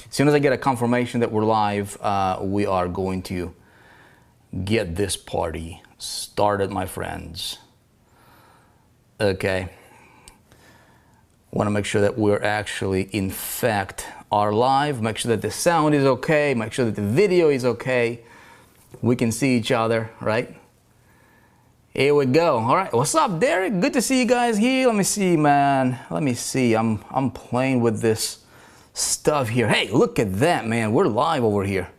As soon as I get a confirmation that we're live, we are going to get this party started, my friends. Okay. Want to make sure that we're actually, in fact, are live. Make sure that the sound is okay. Make sure that the video is okay. We can see each other, right? Here we go. All right. What's up, Derek? Good to see you guys here. Let me see, man. Let me see. I'm playing with this stuff here. Hey, look at that, man. We're live over here.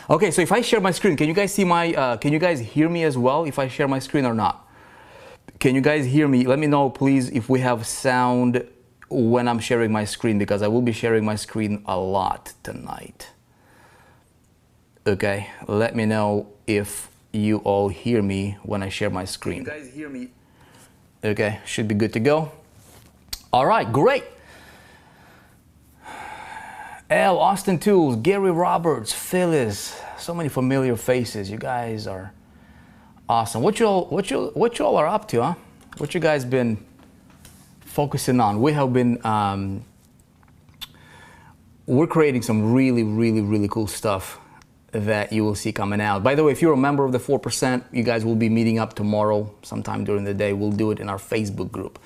Okay, so if I share my screen, can you guys see my, can you guys hear me as well if I share my screen or not? Can you guys hear me? Let me know, please, if we have sound when I'm sharing my screen, because I will be sharing my screen a lot tonight. Okay, let me know if you all hear me when I share my screen. You guys hear me? Okay, should be good to go. All right, great. L, Austin Tools, Gary Roberts, Phyllis, so many familiar faces. You guys are awesome. What y'all are up to, huh? What you guys been focusing on? We have been, we're creating some really cool stuff that you will see coming out. By the way, if you're a member of the 4%, you guys will be meeting up tomorrow sometime during the day. We'll do it in our Facebook group.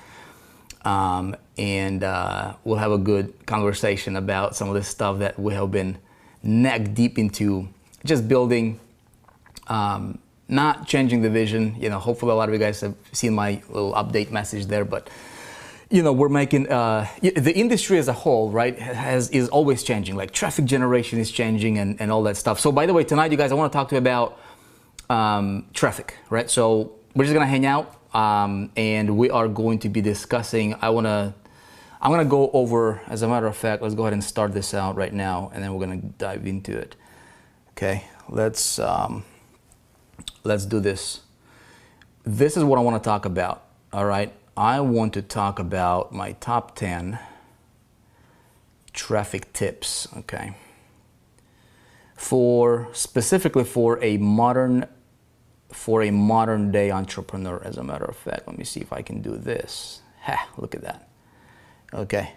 And we'll have a good conversation about some of the stuff that we have been neck deep into, just building, not changing the vision. You know, hopefully a lot of you guys have seen my little update message there, but you know, we're making, the industry as a whole, right, is always changing. Like traffic generation is changing and all that stuff. So by the way, tonight, you guys, I want to talk to you about traffic, right? So we're just going to hang out and we are going to be discussing, I'm going to go over, as a matter of fact, let's go ahead and start this out right now, and then we're going to dive into it. Okay, let's do this. This is what I want to talk about, all right? I want to talk about my top 10 traffic tips, okay? Specifically for a modern day entrepreneur, as a matter of fact. Let me see if I can do this. Ha, look at that. Okay.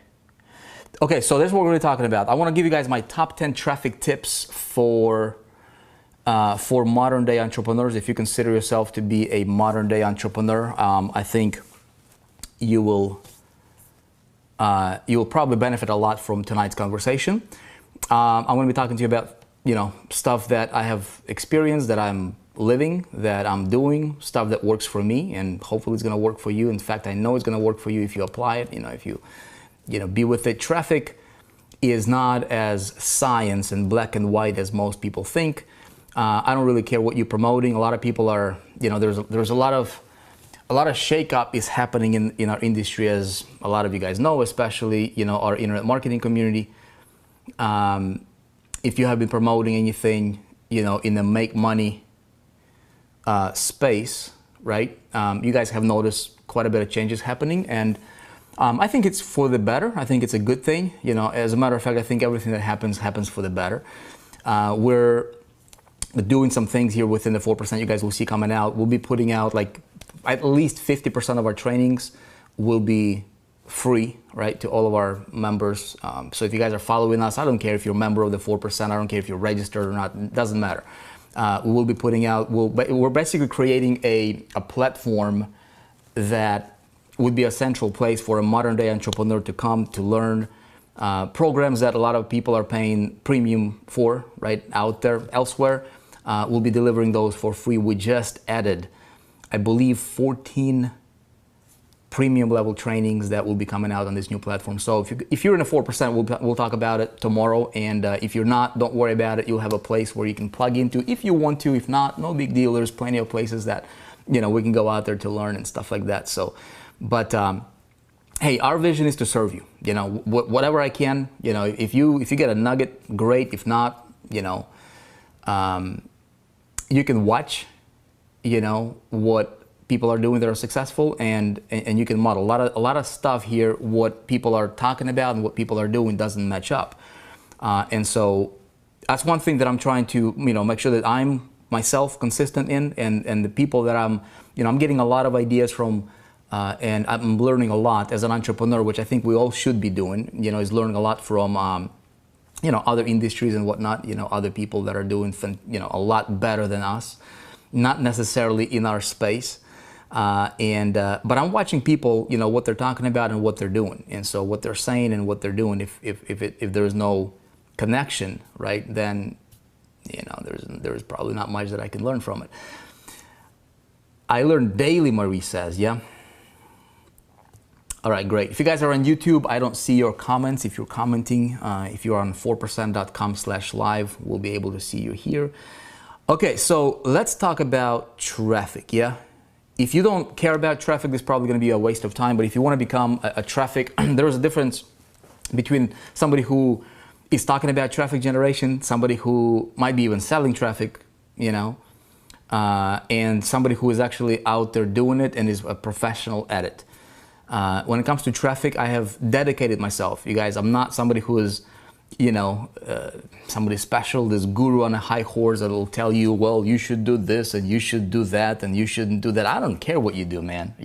Okay, so this is what we're really talking about. I want to give you guys my top 10 traffic tips for modern day entrepreneurs. If you consider yourself to be a modern day entrepreneur, I think you will probably benefit a lot from tonight's conversation. I'm going to be talking to you about, you know, stuff that I have experienced, that I'm living, that I'm doing, stuff that works for me, and hopefully it's going to work for you. In fact, I know it's going to work for you if you apply it. You know, if you be with it. Traffic is not as science and black and white as most people think. I don't really care what you're promoting. A lot of people are, you know, there's a lot of shakeup is happening in our industry, as a lot of you guys know, especially, you know, our internet marketing community. If you have been promoting anything, you know, in the make money space, right? You guys have noticed quite a bit of changes happening, and I think it's for the better. I think it's a good thing. You know, as a matter of fact, I think everything that happens for the better. We're doing some things here within the 4%. You guys will see coming out. We'll be putting out like at least 50% of our trainings will be free, right, to all of our members. So if you guys are following us, I don't care if you're a member of the 4%, I don't care if you're registered or not, it doesn't matter. We will be putting out, we're basically creating a platform that would be a central place for a modern day entrepreneur to come to learn programs that a lot of people are paying premium for, right, out there elsewhere. We'll be delivering those for free. We just added, I believe, 14 premium level trainings that will be coming out on this new platform. So if you're in the 4%, we'll talk about it tomorrow. And if you're not, don't worry about it. You'll have a place where you can plug into if you want to. If not, no big deal. There's plenty of places that, you know, we can go out there to learn and stuff like that. So, but hey, our vision is to serve you. You know, whatever I can. You know, if you get a nugget, great. If not, you know, you can watch, you know, what people are doing that are successful, and you can model a lot of stuff here. What people are talking about and what people are doing doesn't match up, and so that's one thing that I'm trying to, you know, make sure that I'm myself consistent in, and the people that I'm getting a lot of ideas from, and I'm learning a lot as an entrepreneur, which I think we all should be doing. You know, is learning a lot from other industries and whatnot, other people that are doing, a lot better than us, not necessarily in our space. But I'm watching people, what they're talking about and what they're doing. And so what they're saying and what they're doing, if there's no connection, right, then, there's probably not much that I can learn from it. I learn daily, Marie says, yeah? All right, great. If you guys are on YouTube, I don't see your comments. If you're commenting, if you're on 4percent.com/live, we'll be able to see you here. Okay, so let's talk about traffic, yeah? If you don't care about traffic, this is probably going to be a waste of time. But if you want to become a traffic, there is a difference between somebody who is talking about traffic generation, somebody who might be even selling traffic, and somebody who is actually out there doing it and is a professional at it. When it comes to traffic, I have dedicated myself. You guys, I'm not somebody who is, somebody special, this guru on a high horse that will tell you, well, you should do this and you should do that and you shouldn't do that. I don't care what you do, man.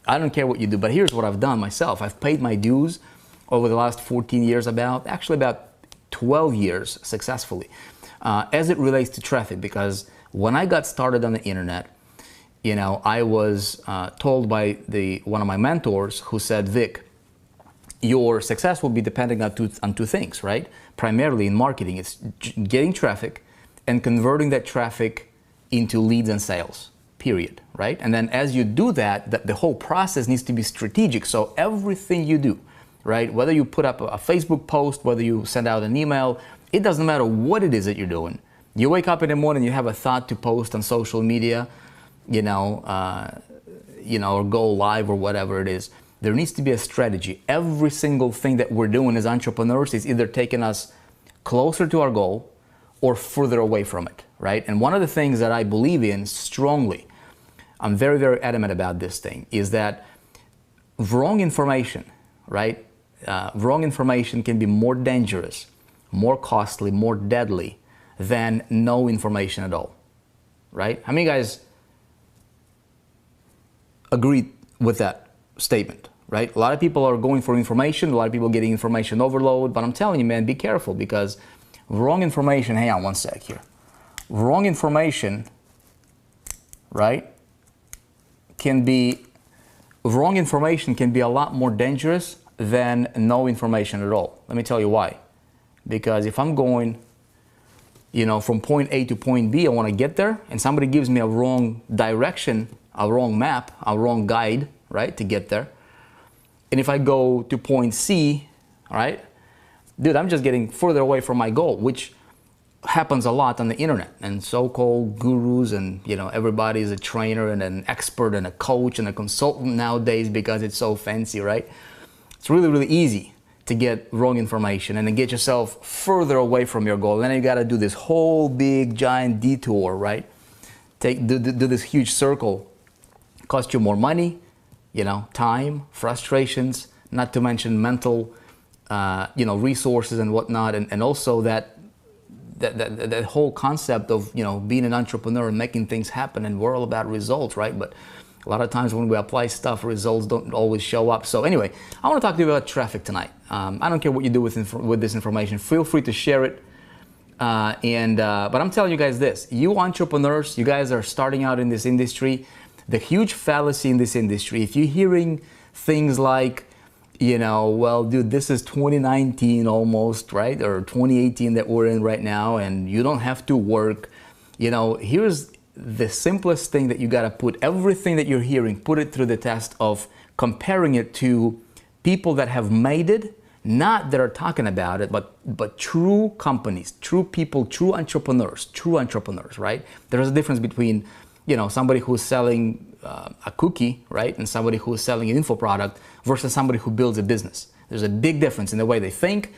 I don't care what you do. But here's what I've done myself. I've paid my dues over the last 14 years, about 12 years successfully, as it relates to traffic. Because when I got started on the internet, I was told by one of my mentors who said, Vic, your success will be depending on two things, right? Primarily in marketing, it's getting traffic and converting that traffic into leads and sales, period, right? And then as you do that, the whole process needs to be strategic. So everything you do, right? Whether you put up a Facebook post, whether you send out an email, it doesn't matter what it is that you're doing. You wake up in the morning, you have a thought to post on social media, or go live or whatever it is. There needs to be a strategy. Every single thing that we're doing as entrepreneurs is either taking us closer to our goal or further away from it, right? And one of the things that I believe in strongly, I'm very, very adamant about this thing, is that wrong information, right? Wrong information can be more dangerous, more costly, more deadly than no information at all, right? How many guys agree with that statement, right? A lot of people are going for information, a lot of people are getting information overload, but I'm telling you, man, be careful, because wrong information, hang on one sec here. Wrong information, right, can be a lot more dangerous than no information at all. Let me tell you why. Because if I'm going, from point A to point B, I want to get there, and somebody gives me a wrong direction, a wrong map, a wrong guide, right, to get there. And if I go to point C, all right, dude, I'm just getting further away from my goal, which happens a lot on the internet. And so-called gurus and, everybody is a trainer and an expert and a coach and a consultant nowadays because it's so fancy, right? It's really, really easy to get wrong information and then get yourself further away from your goal. Then you got to do this whole big giant detour, right? Do this huge circle. Cost you more money, time, frustrations, not to mention mental, resources and whatnot, and also that whole concept of being an entrepreneur and making things happen, and we're all about results, right? But a lot of times when we apply stuff, results don't always show up. So anyway, I want to talk to you about traffic tonight. I don't care what you do with this information. Feel free to share it. But I'm telling you guys this: you entrepreneurs, you guys are starting out in this industry. The huge fallacy in this industry, if you're hearing things like, well, dude, this is 2019 almost, right? Or 2018 that we're in right now, and you don't have to work. Here's the simplest thing that you got to put everything that you're hearing, put it through the test of comparing it to people that have made it, not that are talking about it, but true companies, true people, true entrepreneurs, right? There's a difference between somebody who's selling a cookie, right, and somebody who's selling an info product versus somebody who builds a business. There's a big difference in the way they think,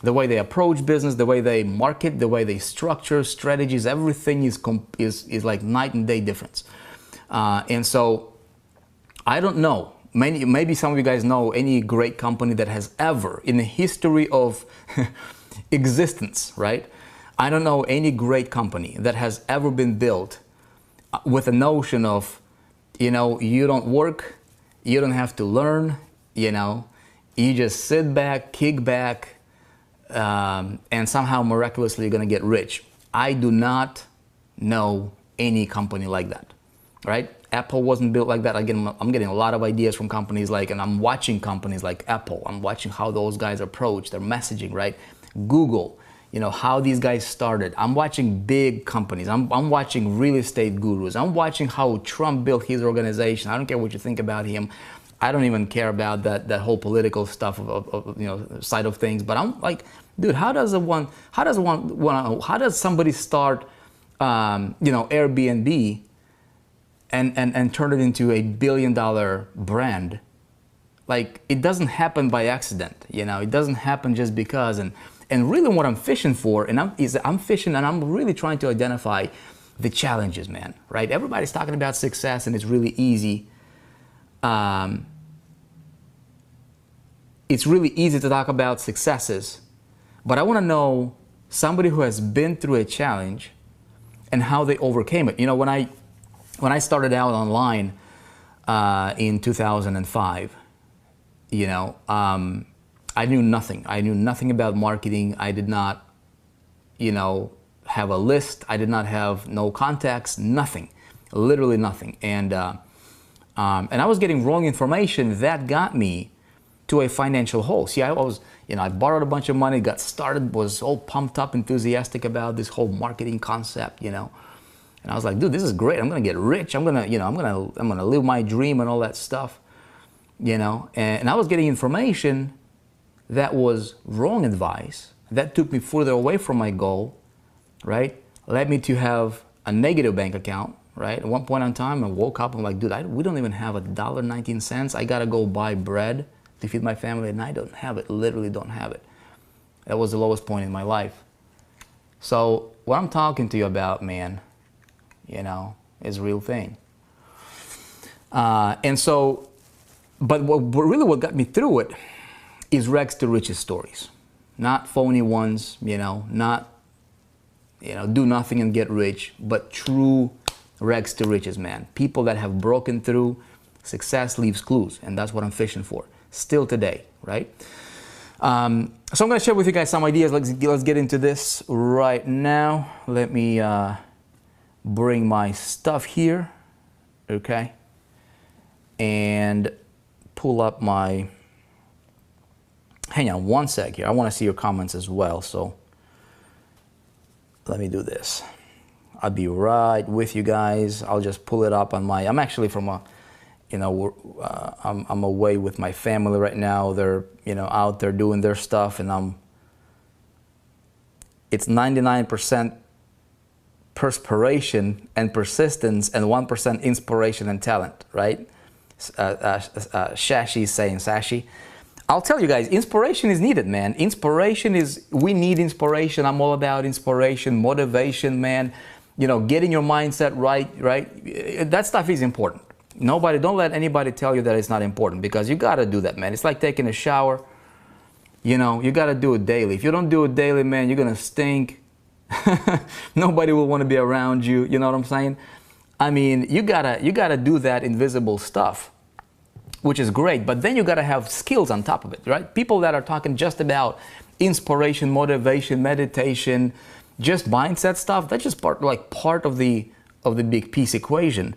the way they approach business, the way they market, the way they structure strategies. Everything is like night and day difference. And so I don't know. Maybe some of you guys know any great company that has ever, in the history of existence, right? I don't know any great company that has ever been built with a notion of, you don't work, you don't have to learn, you just sit back, kick back, and somehow miraculously you're going to get rich. I do not know any company like that, right? Apple wasn't built like that. Again, I'm getting a lot of ideas from companies like, and I'm watching companies like Apple. I'm watching how those guys approach their messaging, right? Google, you know, how these guys started. I'm watching big companies. I'm watching real estate gurus. I'm watching how Trump built his organization. I don't care what you think about him. I don't even care about that whole political stuff of you know, side of things. But I'm like, dude, how does somebody start, you know, Airbnb and turn it into a $1 billion brand? Like, it doesn't happen by accident, you know. It doesn't happen just because. And really, what I'm fishing for, I'm fishing, and I'm really trying to identify the challenges, man. Right? Everybody's talking about success, and it's really easy. It's really easy to talk about successes, but I want to know somebody who has been through a challenge and how they overcame it. You know, when I started out online in 2005, you know, I knew nothing. I knew nothing about marketing. I did not, you know, have a list. I did not have no contacts, nothing, literally nothing. And I was getting wrong information that got me to a financial hole. See, I was, you know, I borrowed a bunch of money, got started, was all pumped up, enthusiastic about this whole marketing concept, you know. And I was like, dude, this is great. I'm gonna get rich. I'm gonna live my dream and all that stuff, you know. And I was getting information that was wrong advice that took me further away from my goal, right? Led me to have a negative bank account, right? At one point in time, I woke up and I'm like, dude, we don't even have $1.19. I gotta go buy bread to feed my family, and I don't have it. Literally don't have it. That was the lowest point in my life. So what I'm talking to you about, man, you know, is a real thing. And so, but what got me through it is rags to riches stories, not phony ones, you know, not, you know, do nothing and get rich, but true rags to riches, man. People that have broken through. Success leaves clues, and that's what I'm fishing for still today, right? So I'm going to share with you guys some ideas. Let's get into this right now. Let me bring my stuff here, okay, and pull up my. Hang on one sec here. I want to see your comments as well. So let me do this. I'll be right with you guys. I'll just pull it up on my. I'm actually from a. You know, I'm away with my family right now. They're, you know, out there doing their stuff, and it's 99% perspiration and persistence and 1% inspiration and talent, right? Shashi is saying, Sashi. I'll tell you guys, inspiration is needed, man. We need inspiration. I'm all about inspiration, motivation, man. You know, getting your mindset right? That stuff is important. Don't let anybody tell you that it's not important, because you got to do that, man. It's like taking a shower. You know, you got to do it daily. If you don't do it daily, man, you're going to stink. Nobody will want to be around you. You know what I'm saying? I mean, you got to do that invisible stuff, which is great. But then you got to have skills on top of it, right? People that are talking just about inspiration, motivation, meditation, just mindset stuff, that's just part of the big peace equation.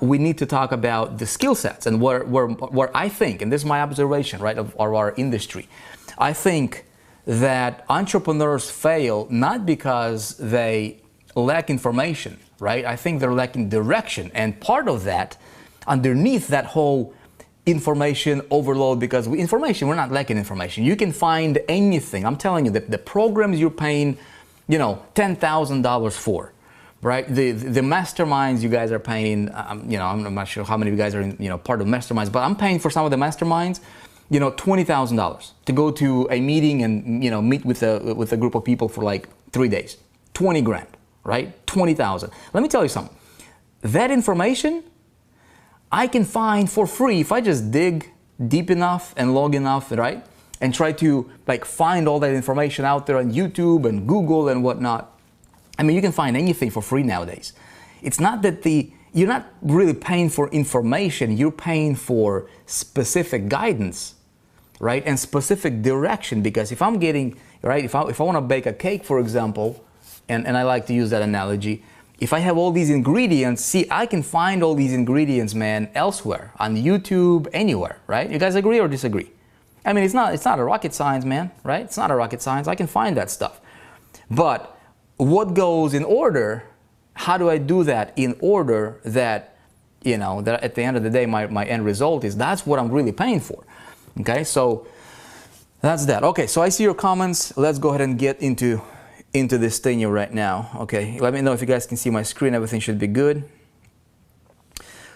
We need to talk about the skill sets, and where I think, and this is my observation, right, of our industry, I think that entrepreneurs fail not because they lack information, right? I think they're lacking direction, and part of that, underneath that whole information overload, because we're not lacking information. You can find anything. I'm telling you, the programs you're paying, you know, $10,000 for. Right, the masterminds you guys are paying, you know, I'm not sure how many of you guys are in, you know, part of masterminds, but I'm paying for some of the masterminds, you know, $20,000 to go to a meeting and, you know, meet with a group of people for like 3 days, 20 grand, right? 20,000. Let me tell you something. That information I can find for free if I just dig deep enough and long enough, right? And try to like find all that information out there on YouTube and Google and whatnot. I mean, you can find anything for free nowadays. It's not that you're not really paying for information, you're paying for specific guidance, right? And specific direction, because if I'm getting, right, if I want to bake a cake, for example, and I like to use that analogy, if I have all these ingredients, see, I can find all these ingredients, man, elsewhere, on YouTube, anywhere, right? You guys agree or disagree? I mean, it's not a rocket science, man, right? It's not a rocket science. I can find that stuff. But what goes in order, how do I do that in order that, you know, that at the end of the day, my end result is, that's what I'm really paying for, okay? So that's that. Okay, so I see your comments. Let's go ahead and get into this thing here right now. Okay, let me know if you guys can see my screen. Everything should be good.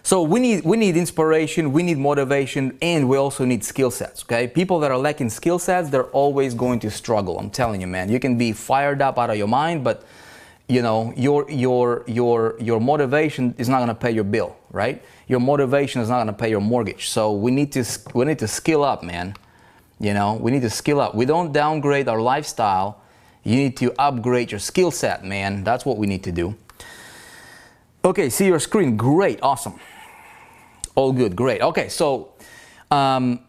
So we need inspiration, we need motivation, and we also need skill sets. Okay, people that are lacking skill sets, they're always going to struggle. I'm telling you, man. You can be fired up out of your mind, but you know your motivation is not going to pay your bill, right? Your motivation is not going to pay your mortgage. So we need to skill up, man. You know, we need to skill up. We don't downgrade our lifestyle. You need to upgrade your skill set, man. That's what we need to do. Okay, see your screen. Great, awesome. All good, great. Okay, so, you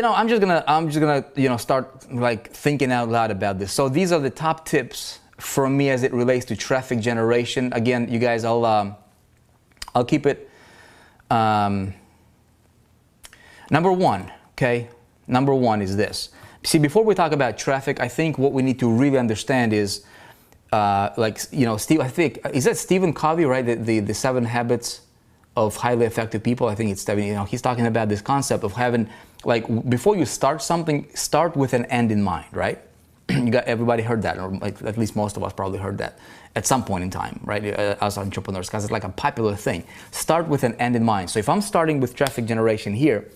know, I'm just gonna, you know, start like thinking out loud about this. So these are the top tips from me as it relates to traffic generation. Again, you guys, I'll keep it. Number one, okay. Number one is this. See, before we talk about traffic, I think what we need to really understand is, like, you know, Steve, I think, is that Stephen Covey, right? The 7 habits of highly effective people. I think it's Stephen, you know, he's talking about this concept of having, like, before you start something, start with an end in mind, right? Everybody heard that, or like at least most of us probably heard that at some point in time, right? As entrepreneurs, because it's like a popular thing. Start with an end in mind. So if I'm starting with traffic generation here,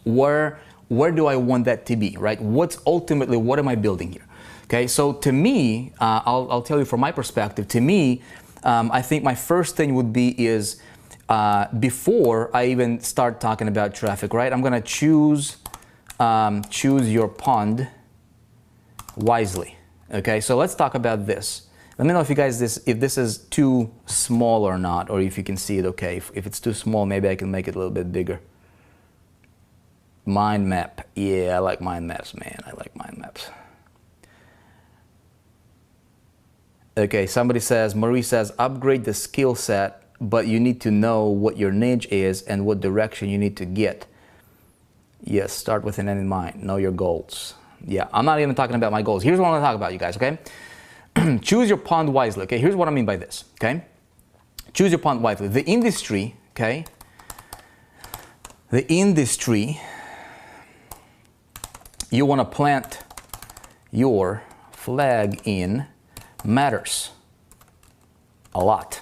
where do I want that to be, right? What am I building here? Okay, so to me, I'll tell you from my perspective, to me, I think my first thing would be is, before I even start talking about traffic, right? I'm gonna choose your pond wisely. Okay, so let's talk about this. Let me know if you guys, if this is too small or not, or if you can see it okay. If it's too small, maybe I can make it a little bit bigger. Mind map. Yeah, I like mind maps, man. I like mind maps. Okay, somebody says, Marie says, upgrade the skill set, but you need to know what your niche is and what direction you need to get. Yes, start with an end in mind. Know your goals. Yeah, I'm not even talking about my goals. Here's what I'm gonna talk about, you guys, okay? Choose your pond wisely, okay? Here's what I mean by this, okay? Choose your pond wisely. The industry, okay? The industry you wanna plant your flag in matters a lot.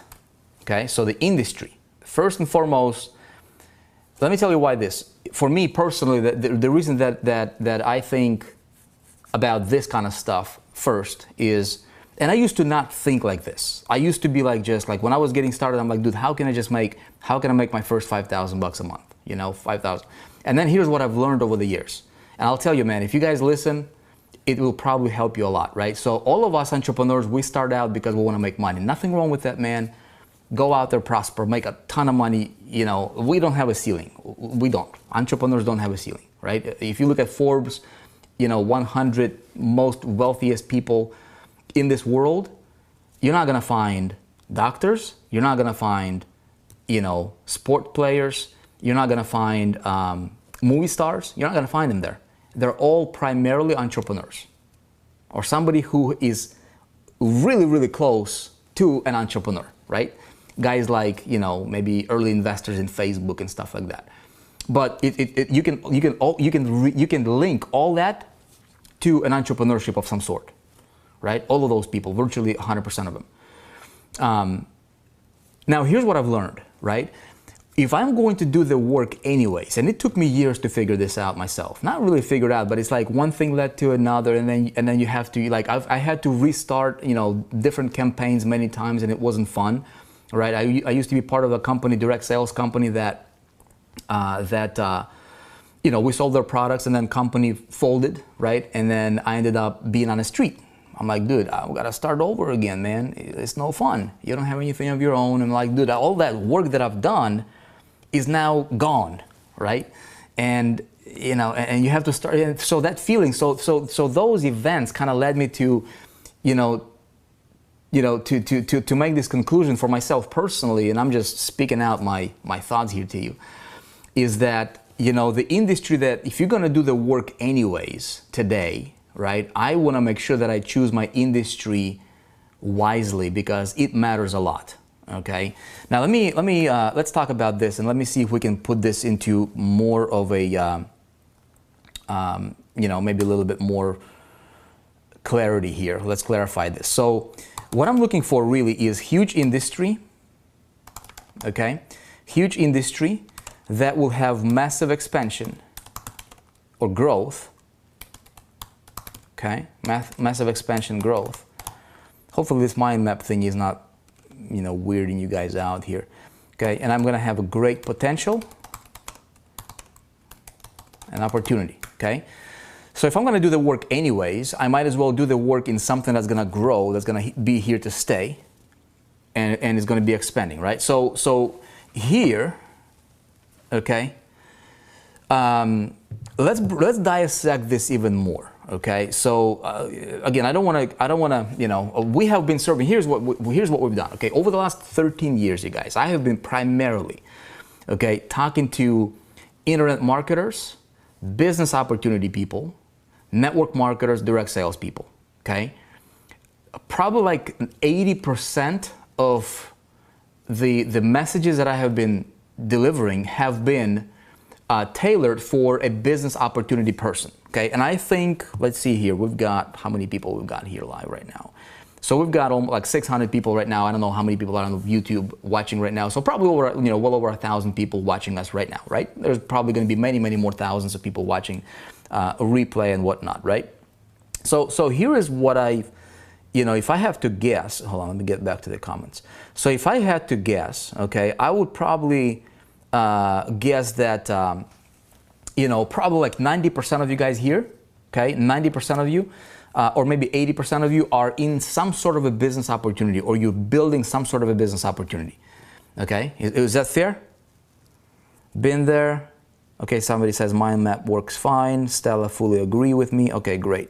Okay, so the industry, first and foremost, let me tell you why this. For me personally, the reason that I think about this kind of stuff first is, and I used to not think like this. I used to be like, just like when I was getting started, I'm like, dude, how can I make my first $5,000 a month? You know, 5,000. And then here's what I've learned over the years. And I'll tell you, man, if you guys listen, it will probably help you a lot, right? So all of us entrepreneurs, we start out because we want to make money. Nothing wrong with that, man. Go out there, prosper, make a ton of money. You know, we don't have a ceiling. We don't. Entrepreneurs don't have a ceiling, right? If you look at Forbes, you know, 100 most wealthiest people in this world, you're not gonna find doctors. You're not gonna find, you know, sport players. You're not gonna find movie stars. You're not gonna find them there. They're all primarily entrepreneurs, or somebody who is really, really close to an entrepreneur, right? Guys like, you know, maybe early investors in Facebook and stuff like that. But you can link all that to an entrepreneurship of some sort, right? All of those people, virtually 100% of them. Now, here's what I've learned, right? If I'm going to do the work anyways, and it took me years to figure this out myself, not really figured out, but it's like one thing led to another, and then you have to, like, I had to restart, you know, different campaigns many times, and it wasn't fun, right? I used to be part of a company, direct sales company that you know, we sold their products, and then company folded, right? And then I ended up being on the street. I'm like, dude, I gotta start over again, man. It's no fun. You don't have anything of your own. I'm like, dude, all that work that I've done is now gone, right? And you know, and you have to start. And so that feeling, so those events kind of led me to, to make this conclusion for myself personally, and I'm just speaking out my thoughts here to you, is that, the industry that, if you're going to do the work anyways today, right, I want to make sure that I choose my industry wisely, because it matters a lot. Okay, now let's talk about this, and let me see if we can put this into more of a maybe a little bit more clarity here. Let's clarify this. So what I'm looking for really is huge industry, okay, huge industry that will have massive expansion or growth, okay, massive expansion growth. Hopefully this mind map thing is not, weirding you guys out here, okay, and I'm gonna have a great potential and opportunity, okay. So if I'm gonna do the work anyways, I might as well do the work in something that's gonna grow, that's gonna be here to stay, and it's gonna be expanding, right? So here, okay, let's dissect this even more, okay? So again, I don't wanna, we have been serving. Here's what we've done, okay? Over the last 13 years, you guys, I have been primarily, okay, talking to internet marketers, business opportunity people, network marketers, direct sales people, okay? Probably like 80% of the messages that I have been delivering have been tailored for a business opportunity person, okay? And I think, let's see here, we've got, how many people we've got here live right now? So we've got almost like 600 people right now. I don't know how many people are on YouTube watching right now. So probably over, well over 1,000 people watching us right now, right? There's probably going to be many, many more thousands of people watching a replay and whatnot, right? So here is what if I have to guess, hold on, let me get back to the comments. So if I had to guess, okay, I would probably guess that, probably like 90% of you guys here, okay, 90% of you, or maybe 80% of you are in some sort of a business opportunity, or you're building some sort of a business opportunity, okay? Is that fair? Been there? Okay, somebody says mind map works fine. Stella fully agree with me. Okay, great.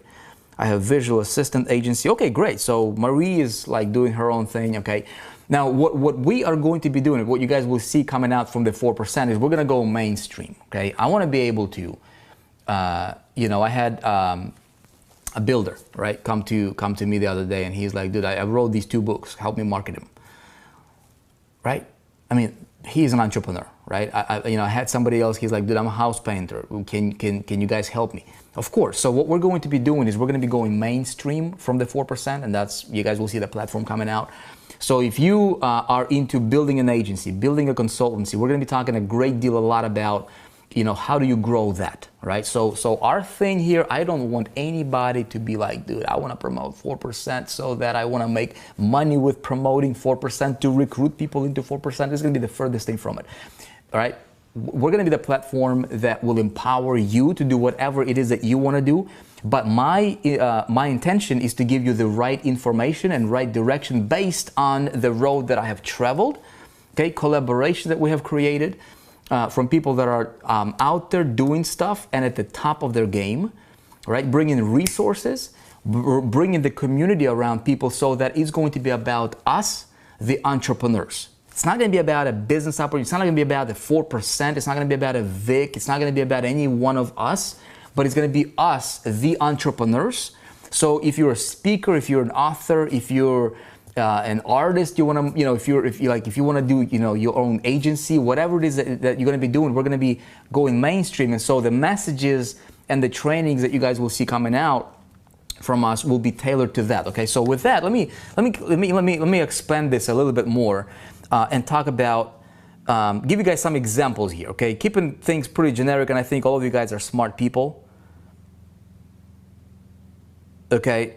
I have visual assistant agency. Okay, great. So Marie is like doing her own thing, okay? Now, what we are going to be doing, what you guys will see coming out from the 4% is we're gonna go mainstream, okay? I wanna be able to, I had a builder, right, come to me the other day, and he's like, dude, I wrote these 2 books, help me market them, right? I mean, he's an entrepreneur, right? I had somebody else, he's like, dude, I'm a house painter, can you guys help me? Of course. So what we're going to be doing is we're going to be going mainstream from the 4%, and that's, you guys will see the platform coming out. So if you are into building an agency, building a consultancy, we're going to be talking a great deal, a lot about, how do you grow that, right? So our thing here, I don't want anybody to be like, dude, I want to promote 4% so that I want to make money with promoting 4%, to recruit people into 4%. It's going to be the furthest thing from it, all right? We're going to be the platform that will empower you to do whatever it is that you want to do. But my intention is to give you the right information and right direction based on the road that I have traveled, okay? Collaboration that we have created from people that are out there doing stuff and at the top of their game, right? Bringing resources, bringing the community around people, so that it's going to be about us, the entrepreneurs. It's not going to be about a business opportunity. It's not going to be about the 4%. It's not going to be about a Vick. It's not going to be about any one of us, but it's going to be us, the entrepreneurs. So if you're a speaker, if you're an author, if you're an artist, you want to, if you want to do, your own agency, whatever it is that you're going to be doing, we're going to be going mainstream. And so the messages and the trainings that you guys will see coming out from us will be tailored to that. Okay. So with that, let me expand this a little bit more. And talk about, give you guys some examples here, okay? Keeping things pretty generic, and I think all of you guys are smart people. Okay,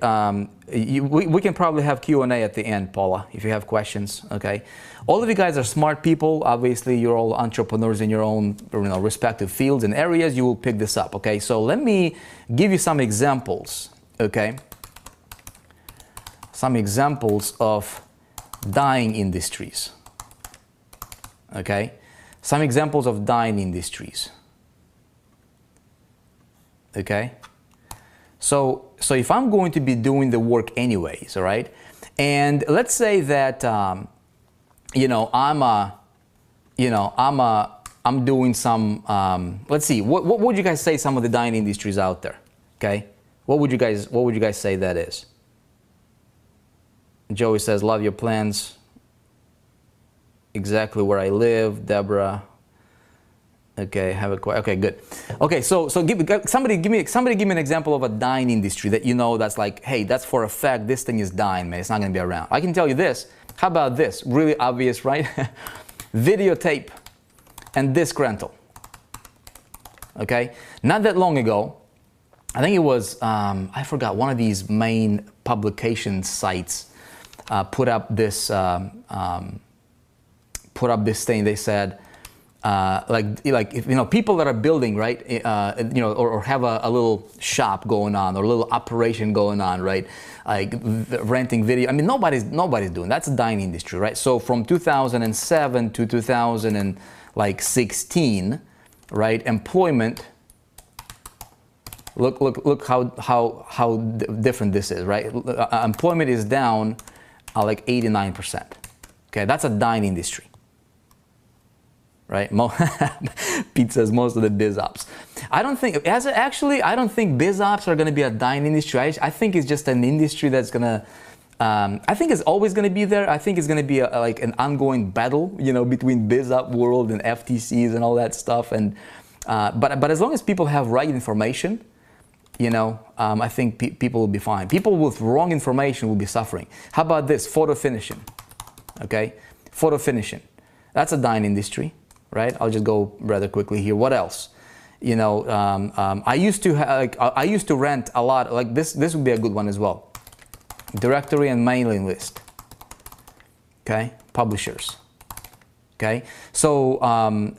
we can probably have Q&A at the end, Paula, if you have questions, okay? All of you guys are smart people. Obviously, you're all entrepreneurs in your own respective fields and areas. You will pick this up, okay? So let me give you some examples, okay? Some examples of dying industries. Okay, some examples of dying industries. okay? So if I'm going to be doing the work anyways, all right? And let's say that, you know, I'm doing some, let's see, what would you guys say some of the dyeing industries out there, okay? What would you guys say that is? Joey says, love your plans. Exactly where I live. Deborah. Okay, okay, good. Okay, so somebody give me an example of a dyeing industry that you know that's like, hey, that's for a fact this thing is dying, man. It's not gonna be around. I can tell you this. How about this? Really obvious, right? Videotape and disc rental. Okay, not that long ago, I think it was I forgot, one of these main publication sites put up this thing. They said, like if, you know, people that are building, right, you know, or have a little shop going on or a little operation going on, right, like renting video. I mean, nobody's doing that's a dying industry, right? So from 2007 to 2016, right, employment. Look how different this is, right? Employment is down like 89%. Okay, that's a dying industry. Right? Pete says most of the biz ops. I don't think, I don't think biz ops are going to be a dying industry. I think it's just an industry that's going to, I think it's always going to be there. I think it's going to be like an ongoing battle, you know, between biz op world and FTCs and all that stuff. And but as long as people have right information, you know, I think people will be fine. People with wrong information will be suffering. How about this? Photo finishing. Okay, photo finishing. That's a dying industry. Right? I'll just go rather quickly here. What else? You know, I used to rent a lot. Like this would be a good one as well. Directory and mailing list. Okay, publishers. Okay, so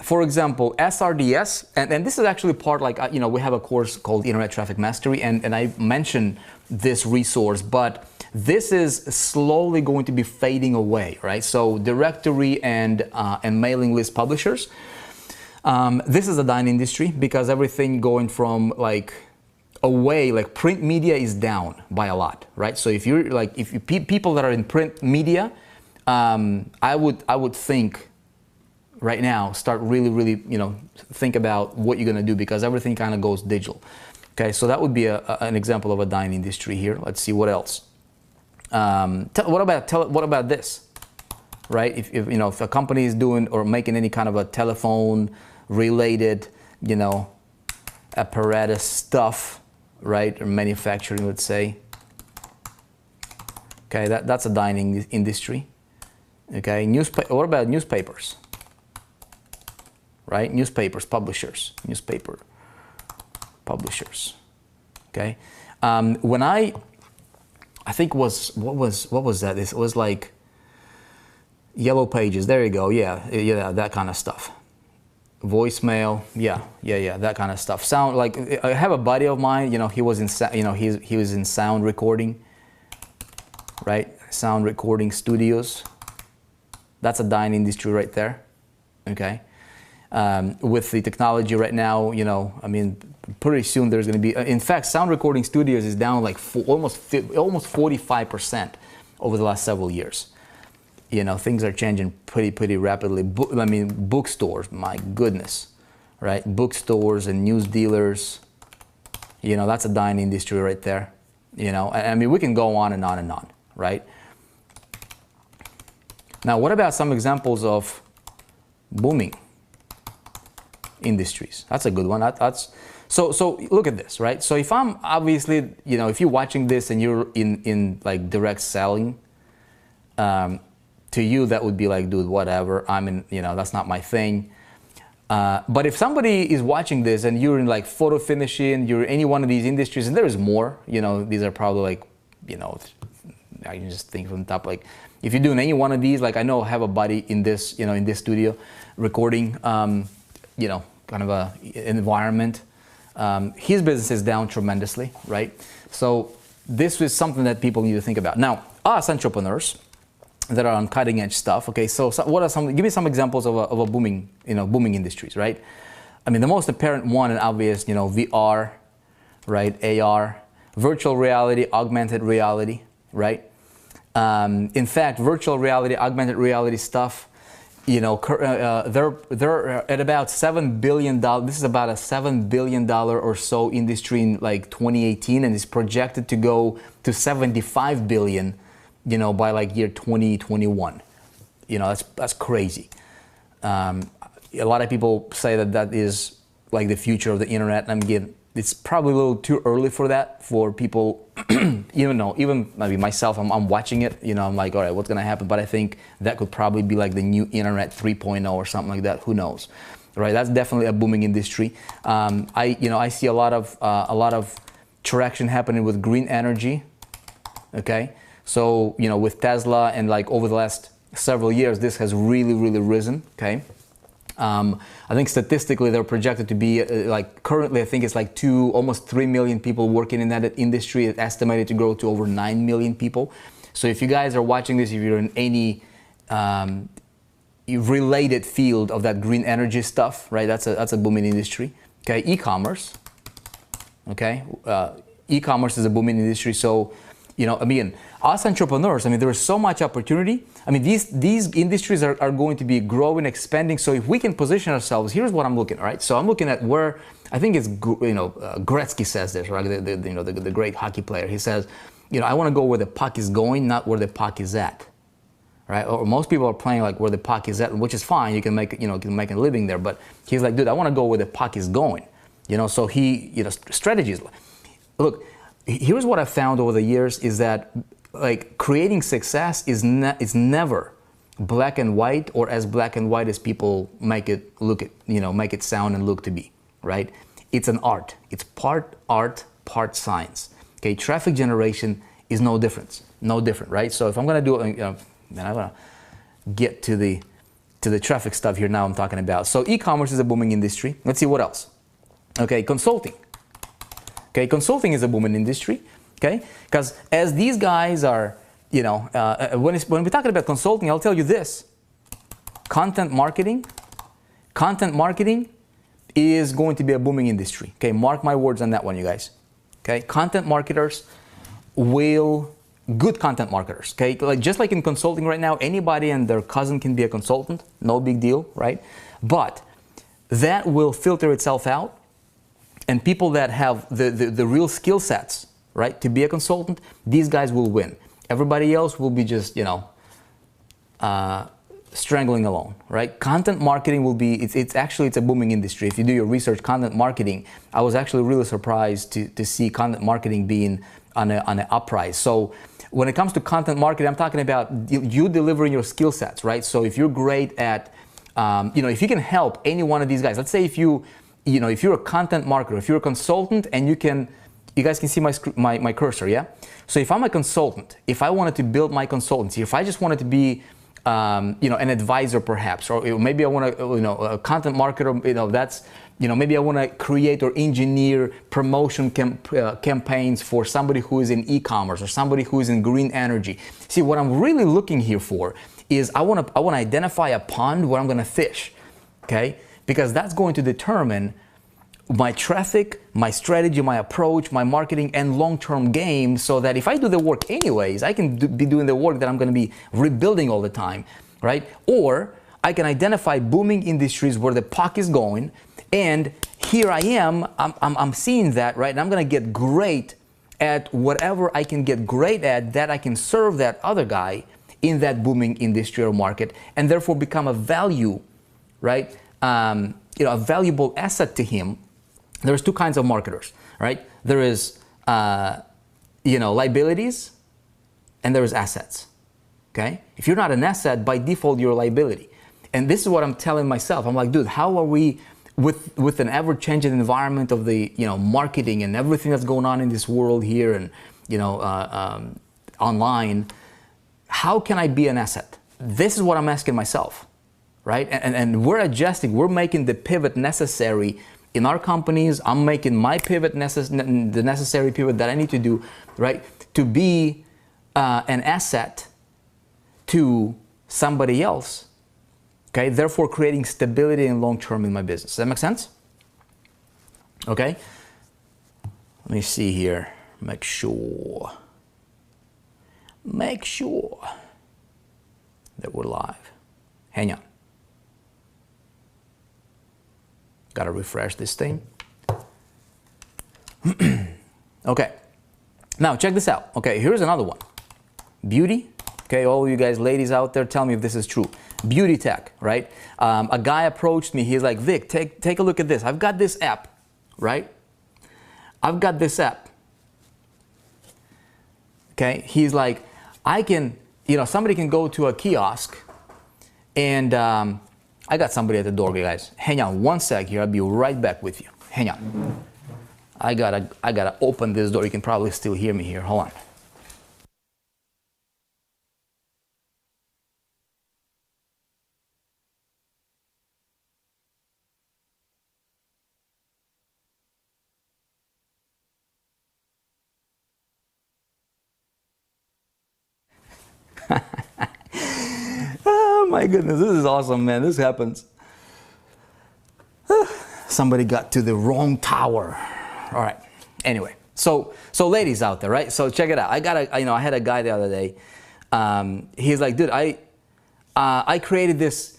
for example, SRDS, and this is actually part, like, you know, we have a course called Internet Traffic Mastery, and I mentioned this resource, but this is slowly going to be fading away, right? So directory and mailing list publishers. This is a dying industry because everything going from like away, like print media is down by a lot, right? So if you're like, people that are in print media, I would think right now start really, you know, think about what you're gonna do because everything kind of goes digital. Okay, so that would be an example of a dying industry here. Let's see what else. What about this, right? If you know, if a company is doing or making any kind of a telephone related, you know, apparatus stuff, right, or manufacturing, let's say. Okay, that's a dying industry. Okay, what about newspapers? Right, newspapers, publishers, newspaper publishers. Okay, when I think what was that? It was like Yellow Pages. There you go. Yeah, that kind of stuff. Voicemail. Yeah, that kind of stuff. Sound, like I have a buddy of mine. You know, he was in sound recording. Right, sound recording studios. That's a dying industry right there. Okay, with the technology right now, you know, I mean, pretty soon there's going to be, in fact, sound recording studios is down like almost 45% over the last several years. You know, things are changing pretty rapidly. I mean, bookstores, my goodness, right? Bookstores and news dealers, you know, that's a dying industry right there. You know, I mean, we can go on and on and on, right? Now, what about some examples of booming industries? That's a good one. So look at this, right? So if I'm obviously, you know, if you're watching this and you're in like direct selling, to you that would be like, dude, whatever. I'm in, you know, that's not my thing. But if somebody is watching this and you're in like photo finishing, you're in any one of these industries, and there is more, you know, these are probably like, you know, I can just think from the top, like if you're doing any one of these, like I know I have a buddy in this, you know, in this studio recording, you know, kind of a environment. His business is down tremendously, right? So this is something that people need to think about. Now, us entrepreneurs that are on cutting edge stuff, okay, so what are some, give me some examples of a booming, you know, booming industries, right? I mean, the most apparent one and obvious, you know, VR, right? AR, virtual reality, augmented reality, right? In fact, virtual reality, augmented reality stuff, you know, they're at about $7 billion. This is about a $7 billion or so industry in like 2018, and it's projected to go to 75 billion, you know, by like year 2021. You know, that's crazy. A lot of people say that that is like the future of the internet. And again, it's probably a little too early for that, for people, even maybe myself, I'm watching it, you know, I'm like, all right, what's going to happen? But I think that could probably be like the new internet 3.0 or something like that. Who knows? Right? That's definitely a booming industry. I see a lot of traction happening with green energy. Okay. So, you know, with Tesla, and like over the last several years, this has really, really risen. Okay. I think statistically they're projected to be like, currently I think it's like almost 3 million people working in that industry. It's estimated to grow to over 9 million people. So if you guys are watching this, if you're in any related field of that green energy stuff, right, that's a booming industry. Okay, e-commerce. Okay, e-commerce is a booming industry. So, you know, again, us entrepreneurs, I mean, there is so much opportunity. I mean, these industries are going to be growing, expanding. So if we can position ourselves, here's what I'm looking, right? So I'm looking at where, I think it's, you know, Gretzky says this, right? The great hockey player. He says, you know, I want to go where the puck is going, not where the puck is at, right? Or most people are playing like where the puck is at, which is fine. You can make, you know, can make a living there. But he's like, dude, I want to go where the puck is going, you know? So he, you know, strategies. Look, here's what I've found over the years is that, like, creating success is never black and white, or as black and white as people make it look, you know, make it sound and look to be, right? It's an art. It's part art, part science. Okay, traffic generation is no different, right? So if I'm gonna do, you know, then I'm gonna get to the traffic stuff here now I'm talking about. So e-commerce is a booming industry. Let's see what else. Okay, consulting. Okay, consulting is a booming industry. Okay, because as these guys are, you know, when we're talking about consulting, I'll tell you this: content marketing is going to be a booming industry. Okay, mark my words on that one, you guys. Okay, content marketers good content marketers. Okay, like just like in consulting right now, anybody and their cousin can be a consultant, no big deal, right? But that will filter itself out, and people that have the real skill sets, right, to be a consultant, these guys will win. Everybody else will be just, you know, strangling along, right? Content marketing will be, it's a booming industry. If you do your research, content marketing, I was actually really surprised to see content marketing being on an uprise. So when it comes to content marketing, I'm talking about you delivering your skill sets, right? So if you're great at, you know, if you can help any one of these guys, let's say if you're a content marketer, if you're a consultant and you guys can see my cursor, yeah? So if I'm a consultant, if I wanted to build my consultancy, if I just wanted to be, you know, an advisor perhaps, or maybe I want to, you know, a content marketer, you know, that's, you know, maybe I want to create or engineer promotion campaigns for somebody who is in e-commerce or somebody who is in green energy. See, what I'm really looking here for is I want to identify a pond where I'm going to fish, okay? Because that's going to determine my traffic, my strategy, my approach, my marketing, and long-term game, so that if I do the work anyways, I can be doing the work that I'm going to be rebuilding all the time, right? Or I can identify booming industries where the puck is going, and here I am, I'm seeing that, right? And I'm going to get great at whatever I can get great at, that I can serve that other guy in that booming industry or market, and therefore become a value, right? You know, a valuable asset to him. There's two kinds of marketers, right? There is, you know, liabilities, and there is assets, okay? If you're not an asset, by default, you're a liability. And this is what I'm telling myself. I'm like, dude, how are we, with an ever-changing environment of the, you know, marketing and everything that's going on in this world here and, you know, online, how can I be an asset? This is what I'm asking myself, right? And we're adjusting, we're making the pivot necessary in our companies. I'm making my pivot, the necessary pivot that I need to do, right? To be an asset to somebody else, okay? Therefore creating stability and long-term in my business. Does that make sense? Okay? Let me see here. Make sure that we're live. Hang on. Gotta refresh this thing. Okay. Now check this out. Okay, here's another one. Beauty. Okay, all you guys, ladies out there, tell me if this is true. Beauty tech, right? A guy approached me. He's like, Vic, take a look at this. I've got this app, right? I've got this app. Okay, he's like, I can, somebody can go to a kiosk and I got somebody at the door, guys. Hang on one sec here. I'll be right back with you. Hang on. I gotta open this door. You can probably still hear me here. Hold on. Oh my goodness, this is awesome, man. This happens. Somebody got to the wrong tower. All right. Anyway, so ladies out there, right? So check it out. I had a guy the other day. He's like, dude, I created this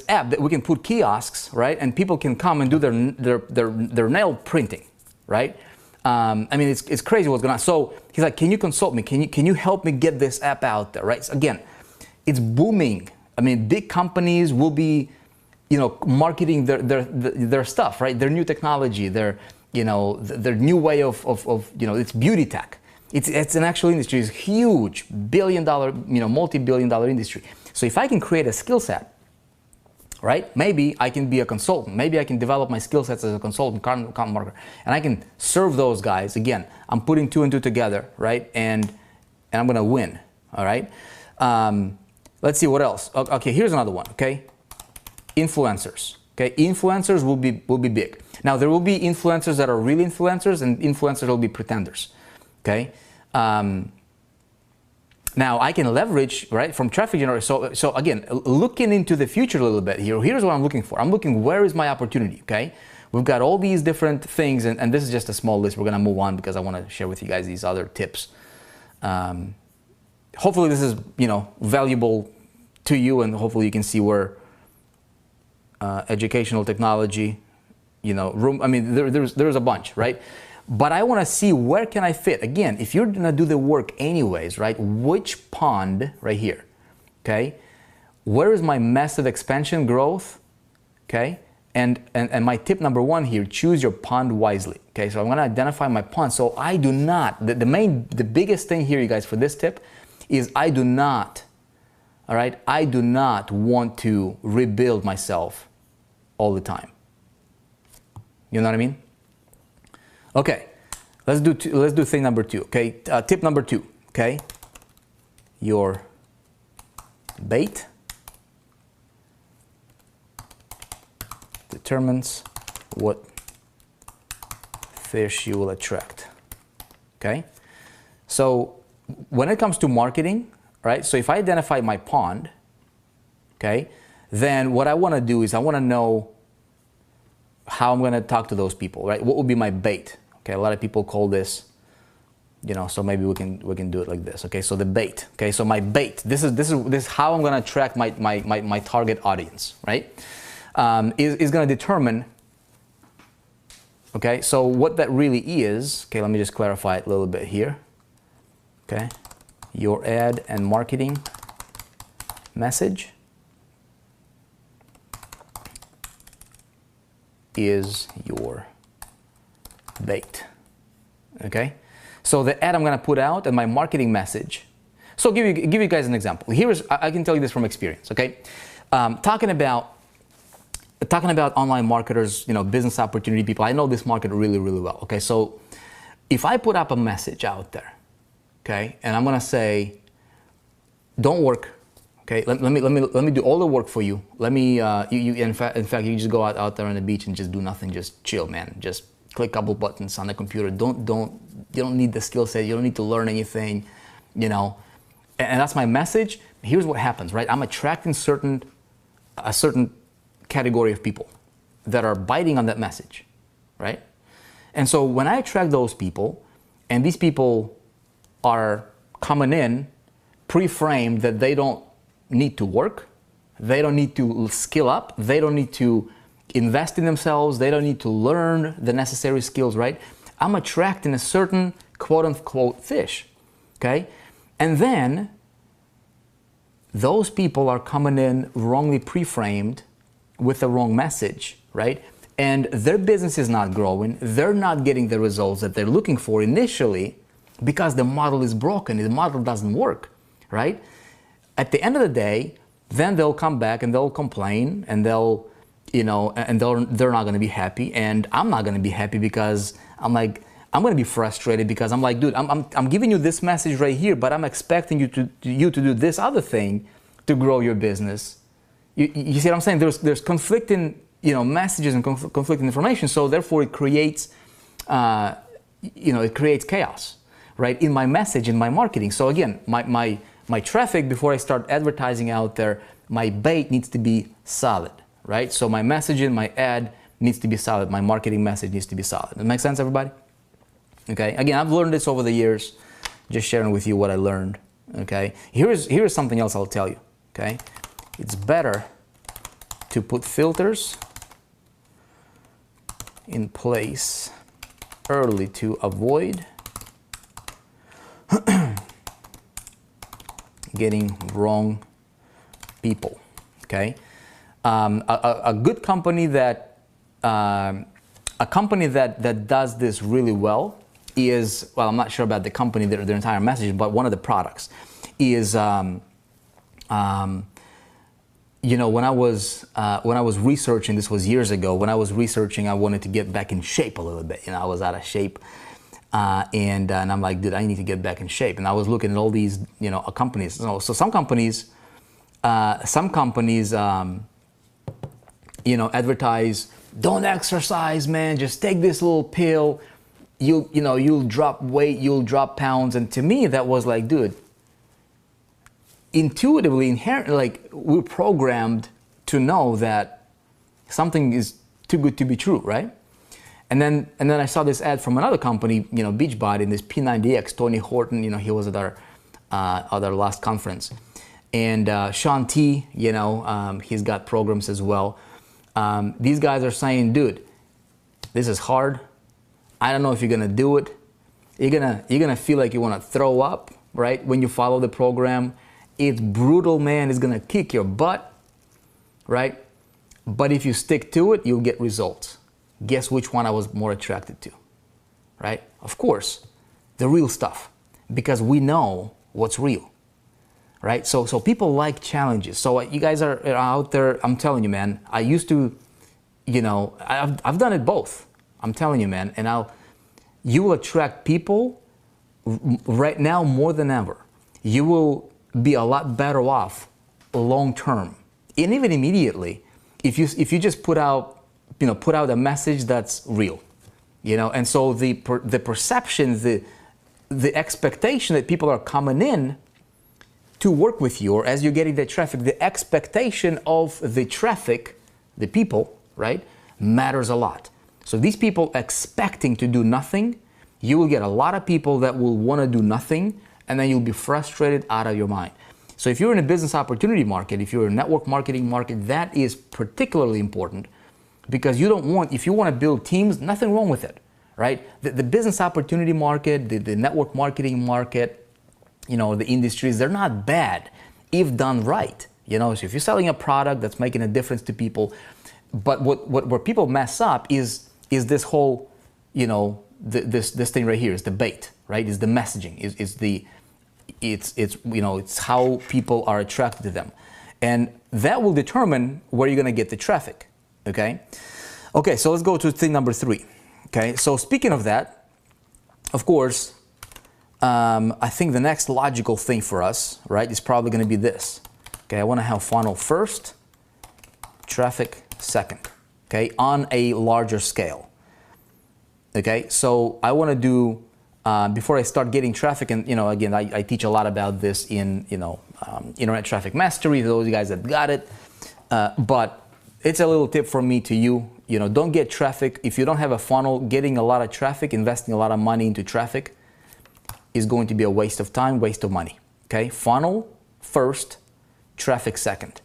app that we can put kiosks, right? And people can come and do their nail printing, right? I mean, it's crazy what's going on. So he's like, can you consult me? Can you help me get this app out there, right? So again, it's booming. I mean, big companies will be, marketing their stuff, right? Their new technology, their new way of it's beauty tech. It's an actual industry. It's huge, billion-dollar, multi-billion-dollar industry. So if I can create a skill set, right? Maybe I can be a consultant. Maybe I can develop my skill sets as a consultant, content marketer, and I can serve those guys. Again, I'm putting two and two together, right? And I'm gonna win. All right. Let's see what else. Okay, here's another one. Okay, influencers. Okay, influencers will be big. Now there will be influencers that are real influencers and influencers that will be pretenders. Okay. Now I can leverage, right, from traffic generation. So again, looking into the future a little bit here, here's what I'm looking for. I'm looking, where is my opportunity, okay? We've got all these different things, and this is just a small list. We're gonna move on because I wanna share with you guys these other tips. Hopefully this is, valuable to you, and hopefully you can see where educational technology, room, I mean, there's a bunch, right? But I want to see, where can I fit? Again, if you're going to do the work anyways, right? Which pond right here, okay? Where is my massive expansion growth, okay? And my tip number one here, choose your pond wisely, okay? So I'm going to identify my pond. So I do not, the biggest thing here, you guys, for this tip is I do not, all right? I do not want to rebuild myself all the time. You know what I mean? Okay, let's do thing number two. Okay, tip number two. Okay, your bait determines what fish you will attract. Okay, so when it comes to marketing, right? So if I identify my pond, okay, then what I want to do is I want to know how I'm going to talk to those people, right? What would be my bait? Okay, a lot of people call this, so maybe we can do it like this. Okay, so the bait. Okay, so my bait. This is how I'm going to attract my target audience, right? Is going to determine. Okay, so what that really is. Okay, let me just clarify it a little bit here. Okay, your ad and marketing message is your bait. Okay, so the ad I'm going to put out and my marketing message. So give you guys an example. I can tell you this from experience. Okay, talking about online marketers, business opportunity people. I know this market really well. Okay, so if I put up a message out there, okay, and I'm going to say, don't work. Okay, let me do all the work for you. Let me in fact you just go out there on the beach and just do nothing, just chill, man. Just click a couple buttons on the computer. You don't need the skill set. You don't need to learn anything, And that's my message. Here's what happens, right? I'm attracting a certain category of people that are biting on that message, right? And so when I attract those people, and these people are coming in pre-framed that they don't need to work, they don't need to skill up, they don't need to invest in themselves, they don't need to learn the necessary skills, right? I'm attracting a certain quote-unquote fish, okay? And then those people are coming in wrongly pre-framed with the wrong message, right? And their business is not growing, they're not getting the results that they're looking for initially because the model is broken, the model doesn't work, right? At the end of the day, then they'll come back and they'll complain and they'll, you know, and they're not gonna be happy, and I'm not gonna be happy because I'm gonna be frustrated because I'm like, dude, I'm giving you this message right here, but I'm expecting you to do this other thing to grow your business. You see what I'm saying? There's conflicting, you know, messages and conflicting information, so therefore it creates, you know, it creates chaos, right? In my message, in my marketing. So again, my traffic, before I start advertising out there, my bait needs to be solid, right? So my messaging, my ad needs to be solid. My marketing message needs to be solid. Does that make sense, everybody? Okay. Again, I've learned this over the years, just sharing with you what I learned. Okay. Here's something else I'll tell you. Okay. It's better to put filters in place early to avoid getting wrong people. Okay. A good company that does this really well is, well, I'm not sure about the company, their entire message, but one of the products is, you know, when I was researching, this was years ago, when I was researching, I wanted to get back in shape a little bit. You know, I was out of shape, and I'm like, dude, I need to get back in shape. And I was looking at all these, you know, companies. So some companies, you know, advertise, don't exercise, man, just take this little pill. You'll drop weight, you'll drop pounds. And to me, that was like, dude, intuitively, inherently, like, we're programmed to know that something is too good to be true, right? And then I saw this ad from another company, you know, Beachbody, and this P90X, Tony Horton, you know, he was at our last conference. And Sean T, you know, he's got programs as well. These guys are saying, dude, this is hard. I don't know if you're gonna do it. You're gonna feel like you wanna throw up, right? When you follow the program. It's brutal, man. It's gonna kick your butt, right? But if you stick to it, you'll get results. Guess which one I was more attracted to, right? Of course, the real stuff, because we know what's real, right? So people like challenges. So you guys are out there, I'm telling you, man, I used to, you know, I've done it both. I'm telling you, man, and you will attract people right now more than ever. You will be a lot better off long term, and even immediately, if you just put out a message that's real, you know. And so the perception, the expectation that people are coming in to work with you, or as you're getting the traffic, the expectation of the traffic, the people, right, matters a lot. So these people expecting to do nothing, you will get a lot of people that will want to do nothing, and then you'll be frustrated out of your mind. So if you're in a business opportunity market, if you're in a network marketing market, that is particularly important, because you don't want, if you want to build teams, nothing wrong with it, right? The business opportunity market, the network marketing market, you know, the industries, they're not bad if done right. You know, so if you're selling a product that's making a difference to people, but where people mess up is this whole, you know, this thing right here is the bait, right? Is the messaging, it's you know, it's how people are attracted to them, and that will determine where you're gonna get the traffic. Okay, so let's go to thing number 3. Okay, so speaking of that, of course, I think the next logical thing for us, right, is probably gonna be this. Okay, I want to have funnel first, traffic second. Okay, on a larger scale. Okay, so I want to do, before I start getting traffic, and, you know, again, I teach a lot about this in, you know, Internet Traffic Mastery, those guys that got it, but it's a little tip from me to you, you know, don't get traffic. If you don't have a funnel, getting a lot of traffic, investing a lot of money into traffic is going to be a waste of time, waste of money. Okay, funnel first, traffic second.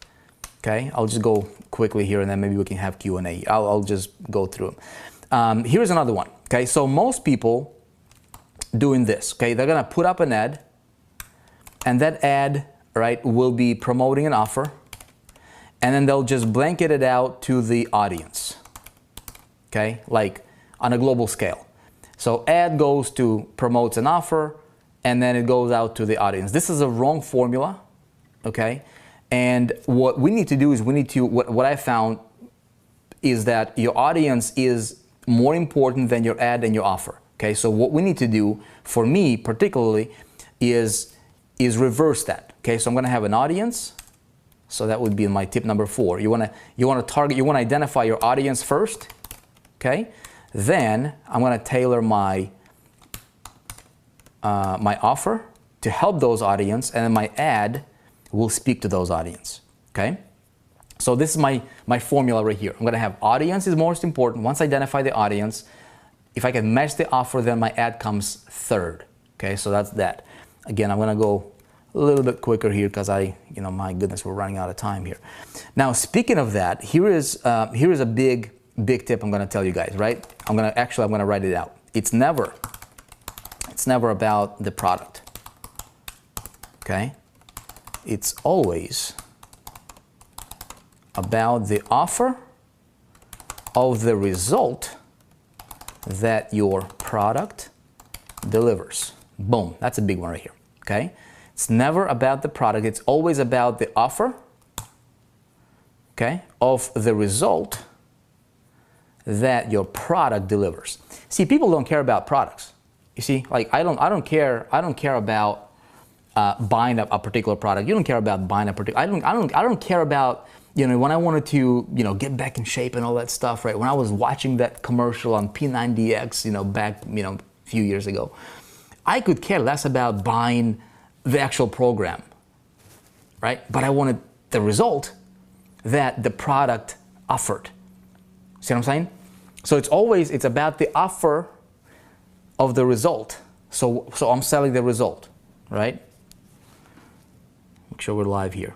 Okay, I'll just go quickly here and then maybe we can have Q&A. I'll just go through them. Here's another one. Okay, so most people doing this, okay, they're gonna put up an ad, and that ad, right, will be promoting an offer, and then they'll just blanket it out to the audience, okay, like on a global scale. So ad goes to promotes an offer, and then it goes out to the audience. This is a wrong formula, okay? And what we need to do is what I found is that your audience is more important than your ad and your offer, okay? So what we need to do, for me particularly, is reverse that, okay? So I'm gonna have an audience, so that would be my tip number 4. You wanna identify your audience first, okay? Then I'm gonna tailor my my offer to help those audience, and then my ad will speak to those audience, okay? So this is my formula right here. I'm gonna have audience is most important. Once I identify the audience, if I can match the offer, then my ad comes third, okay? So that's that. Again, I'm gonna go a little bit quicker here because my goodness, we're running out of time here. Now, speaking of that, here is a big tip I'm gonna tell you guys, right? I'm gonna write it out. It's never about the product, okay? It's always about the offer of the result that your product delivers. Boom, that's a big one right here, okay? It's never about the product, it's always about the offer, okay, of the result that your product delivers. See, people don't care about products. You see, like I don't care about buying a particular product. You don't care about buying a particular. I don't care about, when I wanted to, get back in shape and all that stuff, right? When I was watching that commercial on P90X, back, a few years ago, I could care less about buying the actual program, right? But I wanted the result that the product offered. See what I'm saying? So it's about the offer of the result. So I'm selling the result, right? Make sure we're live here.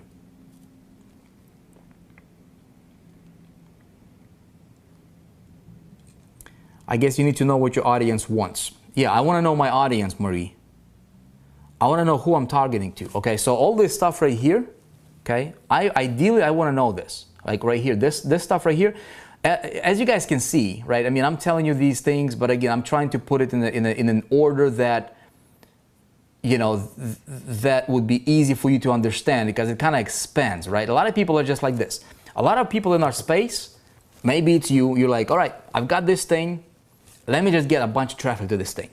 I guess you need to know what your audience wants. Yeah, I want to know my audience, Marie. I want to know who I'm targeting to. Okay, so all this stuff right here, okay, ideally I want to know this, like right here, this stuff right here. As you guys can see, right? I mean, I'm telling you these things, but again, I'm trying to put it in an order that, that would be easy for you to understand, because it kind of expands, right? A lot of people are just like this. A lot of people in our space, maybe it's you're like, all right, I've got this thing. Let me just get a bunch of traffic to this thing.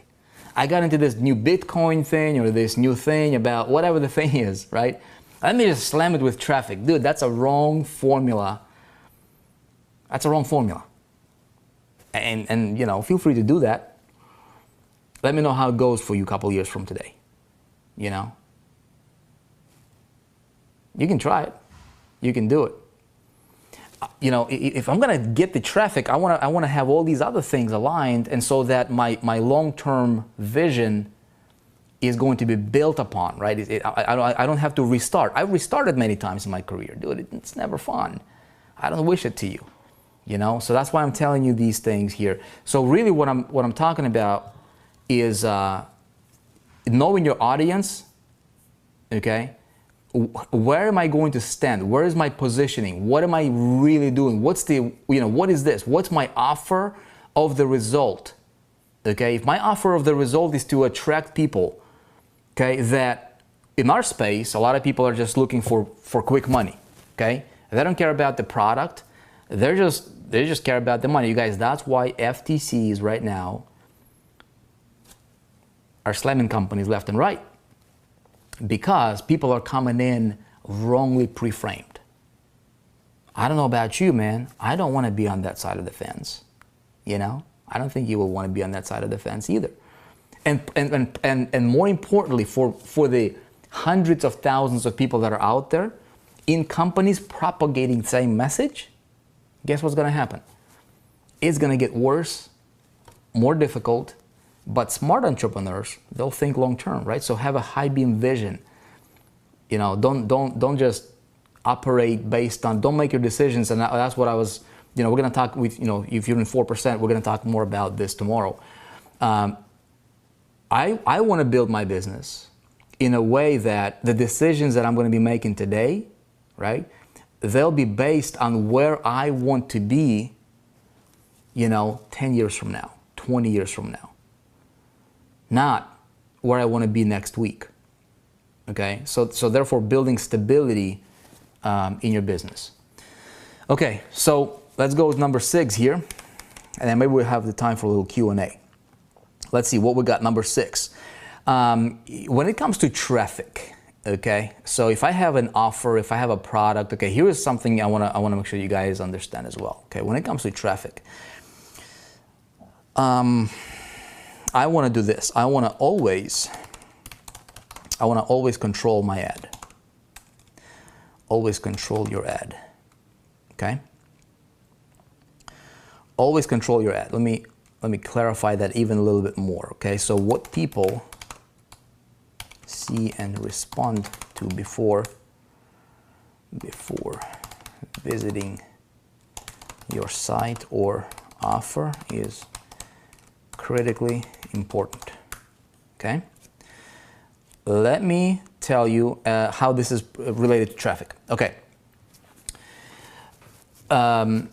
I got into this new Bitcoin thing or this new thing about whatever the thing is, right? Let me just slam it with traffic. Dude, that's a wrong formula. That's a wrong formula. And feel free to do that. Let me know how it goes for you a couple years from today. You can try it. You can do it. If I'm gonna get the traffic, I wanna have all these other things aligned, and so that my long-term vision is going to be built upon, right? I don't have to restart. I've restarted many times in my career, dude. It's never fun. I don't wish it to you, So that's why I'm telling you these things here. So really, what I'm talking about is knowing your audience. Okay. Where am I going to stand? Where is my positioning? What am I really doing? What is this? What's my offer of the result? Okay, if my offer of the result is to attract people, okay, that in our space, a lot of people are just looking for quick money, okay? They don't care about the product. They just care about the money. You guys, that's why FTCs right now are slamming companies left and right. Because people are coming in wrongly pre-framed. I don't know about you, man. I don't want to be on that side of the fence. I don't think you will want to be on that side of the fence either. And more importantly, for the hundreds of thousands of people that are out there in companies propagating the same message, guess what's going to happen? it's going to get worse, more difficult, but smart entrepreneurs, they'll think long term, right? So have a high beam vision. You know, don't just operate based on, don't make your decisions. And that's what I was, you know, we're going to talk with, you know, if you're in 4%, we're going to talk more about this tomorrow. I want to build my business in a way that the decisions that I'm going to be making today, right, they'll be based on where I want to be, you know, 10 years from now, 20 years from now, not where I want to be next week. Okay, so therefore building stability in your business. Okay, so let's go with number 6 here, and then maybe we'll have the time for a little Q&A. Let's see what we got. Number 6. When it comes to traffic, okay, so if I have an offer, if I have a product, okay, here is something I want to make sure you guys understand as well. Okay, when it comes to traffic, I want to do this. I want to always control my ad. Always control your ad. Okay? Always control your ad. Let me clarify that even a little bit more. Okay? So what people see and respond to before visiting your site or offer is critically important. Okay? Let me tell you how this is related to traffic. Okay. When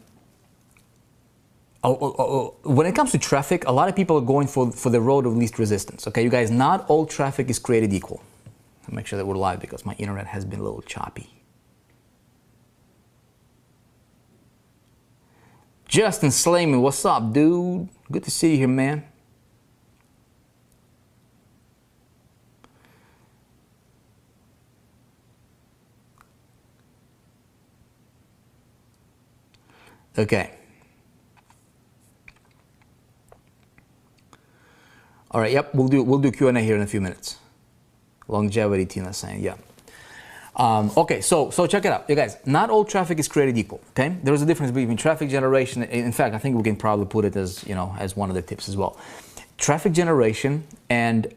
it comes to traffic, a lot of people are going for the road of least resistance. Okay, you guys, not all traffic is created equal. I'll make sure that we're live because my internet has been a little choppy. Justin Slayman, what's up, dude? Good to see you here, man. Okay. All right. Yep. We'll do Q&A here in a few minutes. Longevity, Tina saying, yeah. Okay. So check it out, you guys. Not all traffic is created equal. Okay. There is a difference between traffic generation. In fact, I think we can probably put it as, you know, as one of the tips as well. Traffic generation and,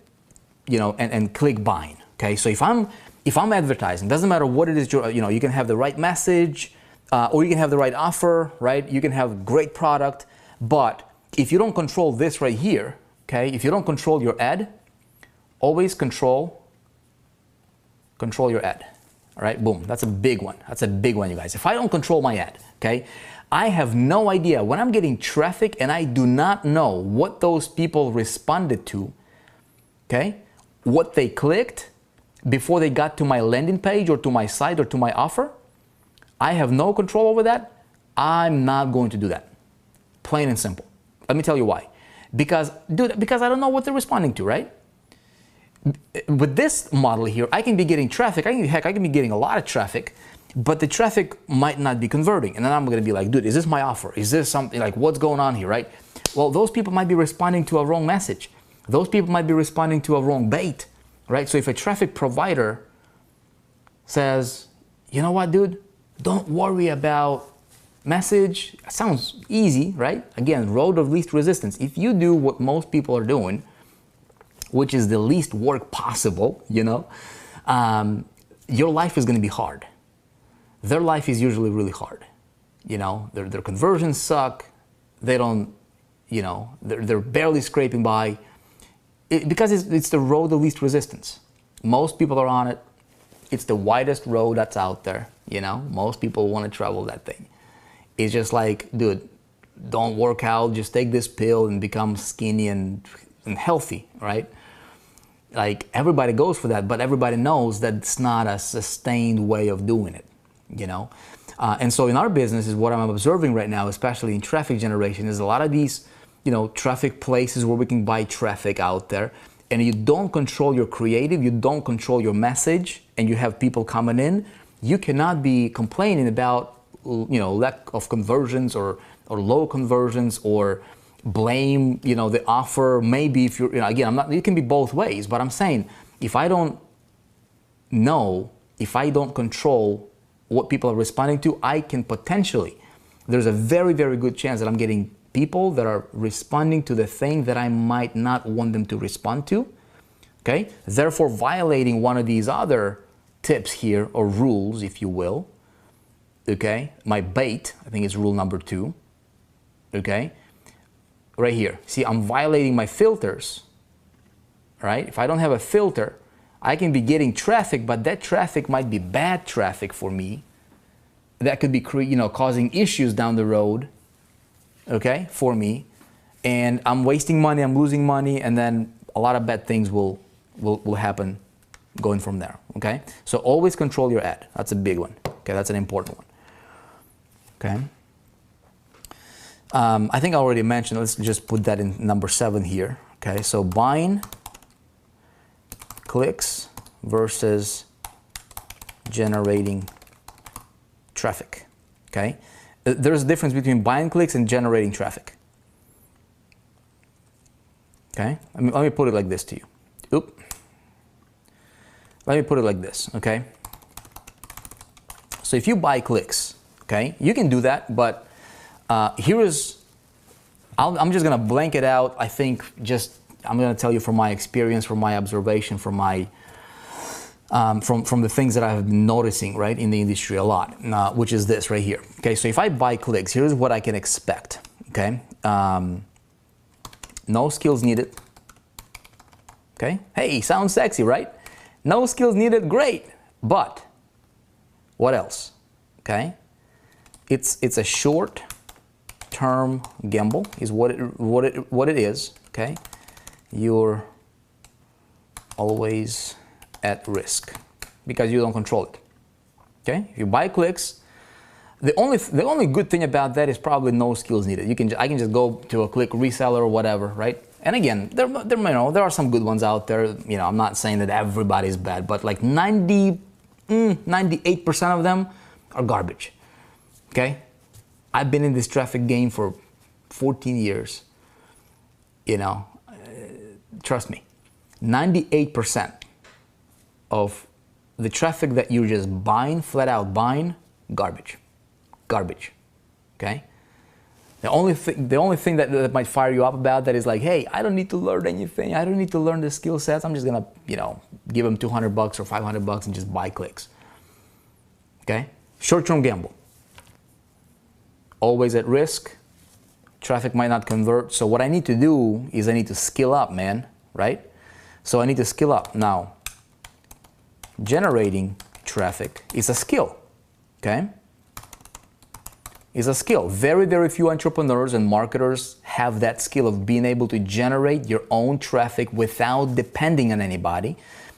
you know, and click buying. Okay. So if I'm advertising, doesn't matter what it is. You know, you can have the right message. Or you can have the right offer, right? You can have great product, but if you don't control this right here, okay? If you don't control your ad, always control your ad, all right? Boom, that's a big one. That's a big one, you guys. If I don't control my ad, okay? I have no idea when I'm getting traffic and I do not know what those people responded to, okay? What they clicked before they got to my landing page or to my site or to my offer. I have no control over that. I'm not going to do that. Plain and simple. Let me tell you why. Because I don't know what they're responding to, right? With this model here, I can be getting traffic. I can be getting a lot of traffic, but the traffic might not be converting. And then I'm going to be like, dude, is this my offer? Is this something like what's going on here, right? Well, those people might be responding to a wrong message. Those people might be responding to a wrong bait, right? So if a traffic provider says, you know what, dude? Don't worry about message. Sounds easy, right? Again, road of least resistance. If you do what most people are doing, which is the least work possible, you know, your life is going to be hard. Their life is usually really hard. You know, their conversions suck. They don't, you know, they're barely scraping by. Because it's the road of least resistance. Most people are on it. It's the widest road that's out there. You know, most people want to travel that thing. It's just like, dude, don't work out, just take this pill and become skinny and healthy, right? Like everybody goes for that, but everybody knows that it's not a sustained way of doing it, you know? And so in our business is what I'm observing right now, especially in traffic generation, is a lot of these, you know, traffic places where we can buy traffic out there. And you don't control your creative, you don't control your message, and you have people coming in, you cannot be complaining about, you know, lack of conversions or low conversions or blame, you know, the offer. Maybe if you're, you know, again, it can be both ways, but I'm saying if I don't know, if I don't control what people are responding to, I can potentially, there's a very, very good chance that I'm getting people that are responding to the thing that I might not want them to respond to, okay? Therefore, violating one of these other tips here, or rules, if you will, okay? My bait, I think it's rule number 2, okay? Right here, see, I'm violating my filters, right? If I don't have a filter, I can be getting traffic, but that traffic might be bad traffic for me. That could be, causing issues down the road, okay, for me. And I'm wasting money, I'm losing money, and then a lot of bad things will happen going from there, okay? So always control your ad. That's a big one, okay? That's an important one, okay? I think I already mentioned, let's just put that in number 7 here, okay? So buying clicks versus generating traffic, okay? There's a difference between buying clicks and generating traffic, okay? Let me put it like this to you. Oop. Let me put it like this, okay? So if you buy clicks, okay, you can do that, but I'm just gonna blank it out. I think I'm gonna tell you from my experience, from my observation, from my from the things that I've been noticing, right, in the industry a lot, which is this right here. Okay, so if I buy clicks, here's what I can expect. Okay, no skills needed. Okay, hey, sounds sexy, right? No skills needed, great. But what else? Okay, it's a short-term gamble, is what it is. Okay, you're always at risk because you don't control it. Okay, if you buy clicks, the only good thing about that is probably no skills needed. I can just go to a click reseller or whatever, right? And again, there are some good ones out there. I'm not saying that everybody's bad, but like 98% of them are garbage. Okay, I've been in this traffic game for 14 years. Trust me, 98% of the traffic that you're just buying, flat out buying, garbage. Okay? The only thing that might fire you up about that is like, hey, I don't need to learn anything. I don't need to learn the skill sets. I'm just gonna, give them $200 or $500 and just buy clicks. Okay? Short-term gamble. Always at risk. Traffic might not convert. So what I need to do is I need to skill up, man, right? So I need to skill up. Now, generating traffic is a skill, okay? Is a skill. Very, very few entrepreneurs and marketers have that skill of being able to generate your own traffic without depending on anybody.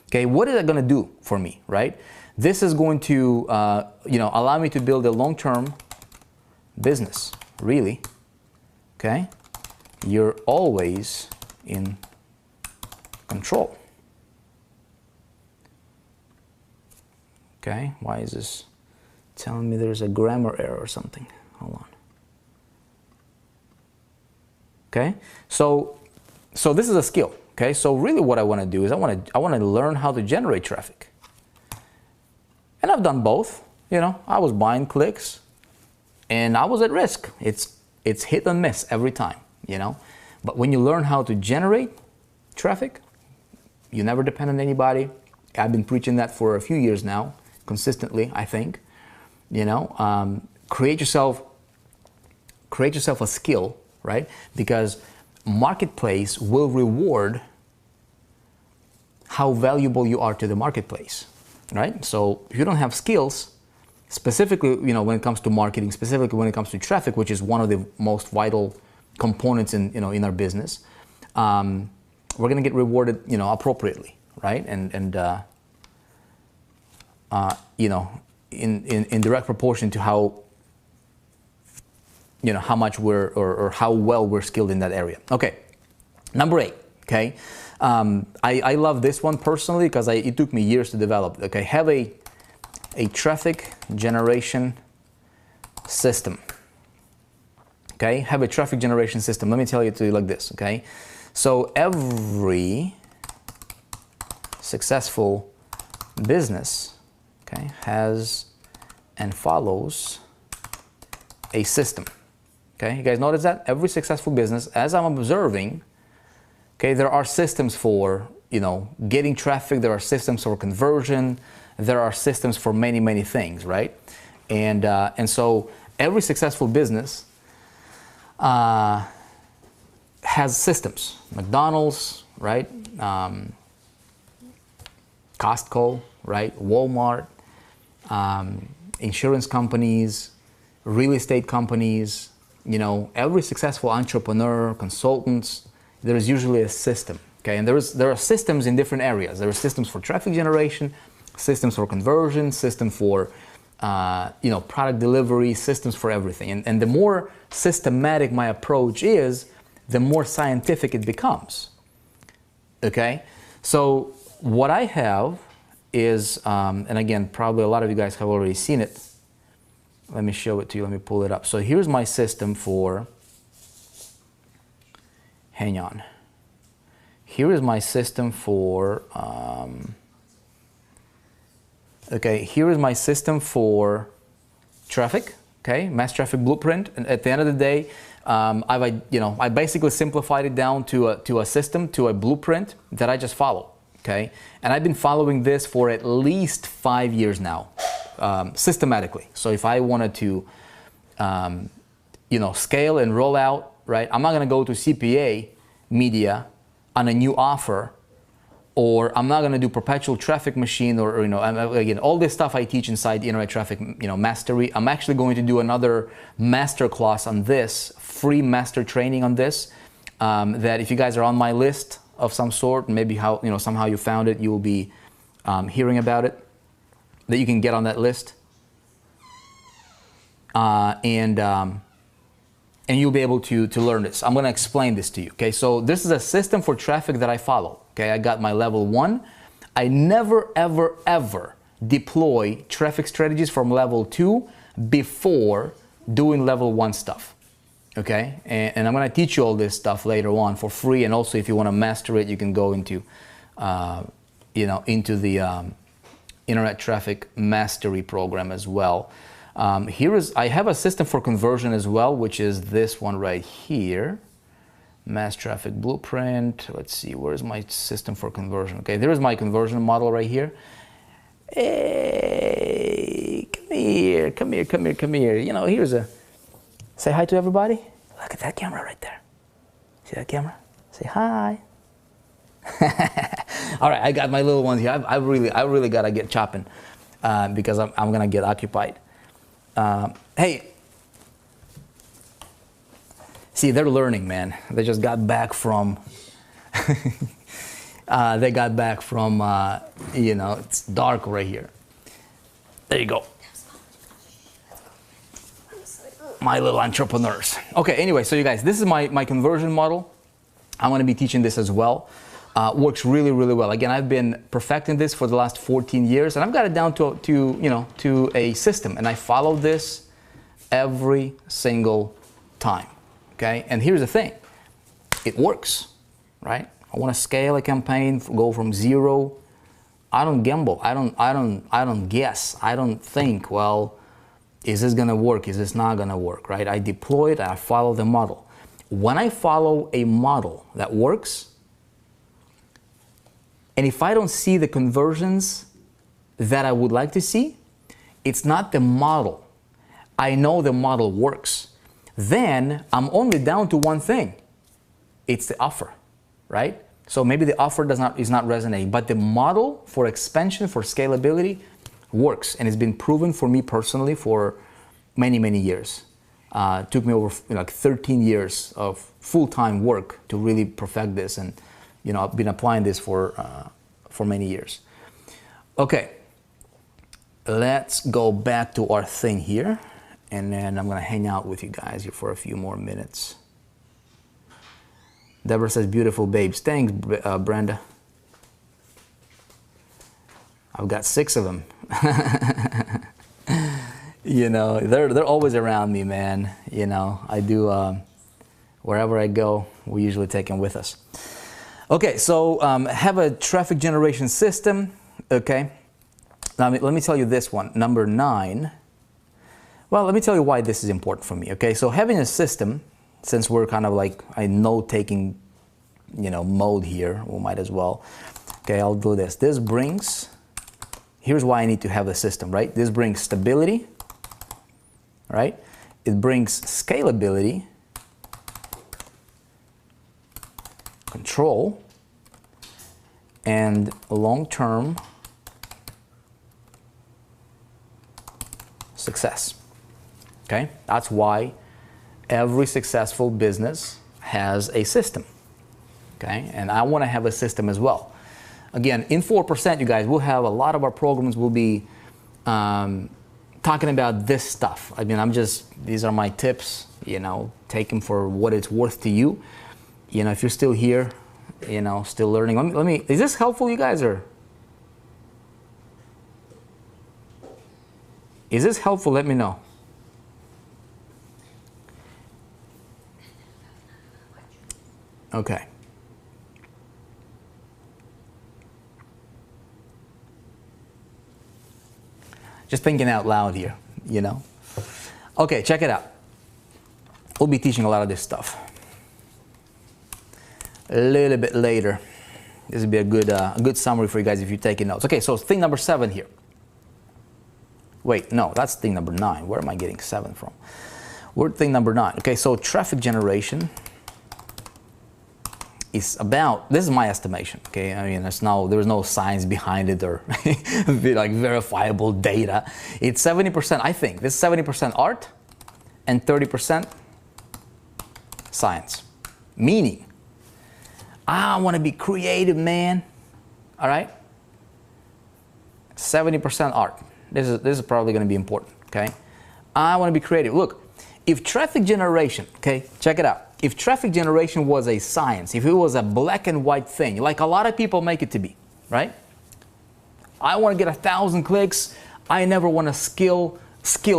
Okay, what is that going to do for me, right? This is going to, allow me to build a long-term business, really. Okay, you're always in control. Okay, why is this telling me there's a grammar error or something? Hold on. Okay, so this is a skill. Okay, so really what I want to do is I want to learn how to generate traffic. And I've done both. I was buying clicks and I was at risk. It's hit and miss every time, But when you learn how to generate traffic, you never depend on anybody. I've been preaching that for a few years now, consistently, I think. Create yourself a skill, right? Because marketplace will reward how valuable you are to the marketplace, right? So if you don't have skills, specifically, when it comes to marketing, specifically when it comes to traffic, which is one of the most vital components in our business, we're going to get rewarded, appropriately, right? And in direct proportion to how much or how well we're skilled in that area. Okay, number 8. Okay, I love this one personally because it took me years to develop. Okay, have a traffic generation system. Okay, have a traffic generation system. Let me tell you to you like this. Okay, so every successful business, okay, has and follows a system. Okay, you guys notice that? Every successful business, as I'm observing, okay, there are systems for, you know, getting traffic, there are systems for conversion, there are systems for many, many things, right? And so every successful business has systems. McDonald's, right? Costco, right? Walmart, insurance companies, real estate companies, you know, every successful entrepreneur, consultants, there is usually a system, okay? And there are systems in different areas. There are systems for traffic generation, systems for conversion, system for, you know, product delivery, systems for everything. And the more systematic my approach is, the more scientific it becomes, okay? So what I have is, and again, probably a lot of you guys have already seen it. Let me show it to you. Let me pull it up. So here's my system for, hang on. Here is my system for, okay, here is my system for traffic, okay, mass traffic blueprint. And at the end of the day, I basically simplified it down to a system, to a blueprint that I just follow, okay? And I've been following this for at least 5 years now. Systematically. So if I wanted to, you know, scale and roll out, right? I'm not going to go to CPA media on a new offer, or I'm not going to do perpetual traffic machine, or you know, again, all this stuff I teach inside the Internet Traffic, you know, mastery. I'm actually going to do another master class on this, free master training on this. That if you guys are on my list of some sort, maybe how, you know, somehow you found it, you will be hearing about it. That you can get on that list, and you'll be able to learn this. I'm going to explain this to you. Okay, so this is a system for traffic that I follow. Okay, I got my level 1. I never ever deploy traffic strategies from level 2 before doing level 1 stuff. Okay, and I'm going to teach you all this stuff later on for free. And also, if you want to master it, you can go into, you know, into the Internet Traffic Mastery program as well. I have a system for conversion as well, which is this one right here. Mass Traffic Blueprint. Let's see, where's my system for conversion? Okay, there is my conversion model right here. Hey, come here. You know, here's a, say hi to everybody. Look at that camera right there. See that camera? Say hi. All right, I got my little ones here. I really gotta get chopping because I'm gonna get occupied. Hey, see, they're learning, man. They just got back from. They got back from. You know, it's dark right here. There you go. My little entrepreneurs. Okay. Anyway, so you guys, this is my conversion model. I'm gonna be teaching this as well. Works really well. Again, I've been perfecting this for the last 14 years, and I've got it down to a system, and I follow this every single time. Okay, and here's the thing, it works, right? I want to scale a campaign, go from 0. I don't gamble. I don't guess. I don't think, well, is this gonna work? Is this not gonna work? Right? I deploy it. I follow the model. When I follow a model that works, and if I don't see the conversions that I would like to see, it's not the model. I know the model works. Then I'm only down to one thing. It's the offer, right? So maybe the offer is not resonating, but the model for expansion, for scalability works. And it's been proven for me personally for many years. It took me over like 13 years of full-time work to really perfect this. And you know, I've been applying this for many years. Okay, let's go back to our thing here, and then I'm gonna hang out with you guys here for a few more minutes. Deborah says, beautiful babes. Thanks, Brenda. I've got 6 of them. You know, they're always around me, man. You know, I do, wherever I go, we usually take them with us. Okay, so have a traffic generation system, okay? Now, let me tell you this one, number 9. Well, let me tell you why this is important for me, okay? So having a system, since we're kind of like a note-taking, mode here, we might as well. Okay, I'll do this. This brings, here's why I need to have a system, right? This brings stability, right? It brings scalability, control, and long-term success. Okay, that's why every successful business has a system. Okay, and I want to have a system as well. Again, in 4%, you guys, we'll have a lot of our programs will be talking about this stuff. I mean, these are my tips, take them for what it's worth to you. If you're still here, still learning, let me, is this helpful, you guys, or? Is this helpful? Let me know. Okay. Just thinking out loud here, Okay, check it out. We'll be teaching a lot of this stuff a little bit later. This would be a good summary for you guys if you're taking notes. Okay, so thing number 7 here. Wait, no, that's thing number 9. Where am I getting 7 from? We're thing number 9. Okay, so traffic generation is about, this is my estimation, okay? I mean, there's no science behind it or like verifiable data. It's 70%, I think, this is 70% art and 30% science. Meaning, I want to be creative, man, all right? 70% art. This is probably going to be important, okay? I want to be creative. Look, if traffic generation, okay, check it out. If traffic generation was a science, if it was a black and white thing, like a lot of people make it to be, right? I want to get 1,000 clicks. I never want to skill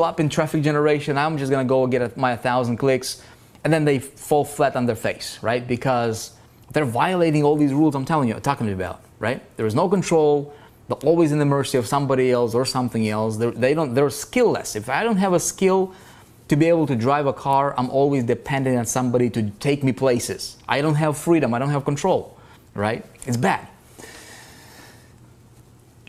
up in traffic generation. I'm just going to go get my 1,000 clicks. And then they fall flat on their face, right? Because they're violating all these rules I'm talking about, right? There is no control. They're always in the mercy of somebody else or something else. They're skillless. If I don't have a skill to be able to drive a car, I'm always dependent on somebody to take me places. I don't have freedom. I don't have control, right? It's bad.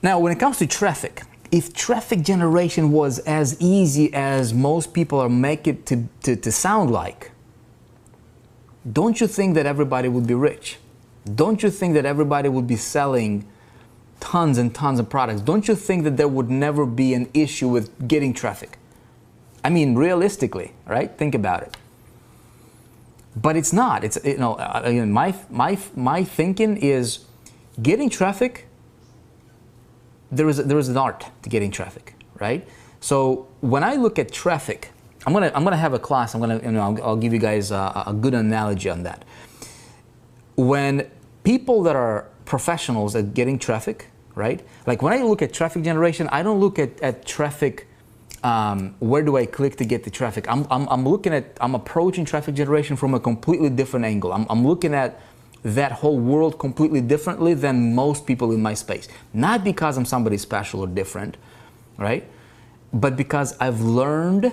Now, when it comes to traffic, if traffic generation was as easy as most people are making it to sound like, don't you think that everybody would be rich? Don't you think that everybody would be selling tons and tons of products? Don't you think that there would never be an issue with getting traffic? I mean, realistically, right? Think about it. But it's not. It's, my thinking is getting traffic. There is an art to getting traffic, right? So when I look at traffic, I'm gonna have a class. I'll give you guys a good analogy on that. When people that are professionals at getting traffic, right? Like when I look at traffic generation, I don't look at traffic. Where do I click to get the traffic? I'm approaching traffic generation from a completely different angle. I'm looking at that whole world completely differently than most people in my space. Not because I'm somebody special or different, right? But because I've learned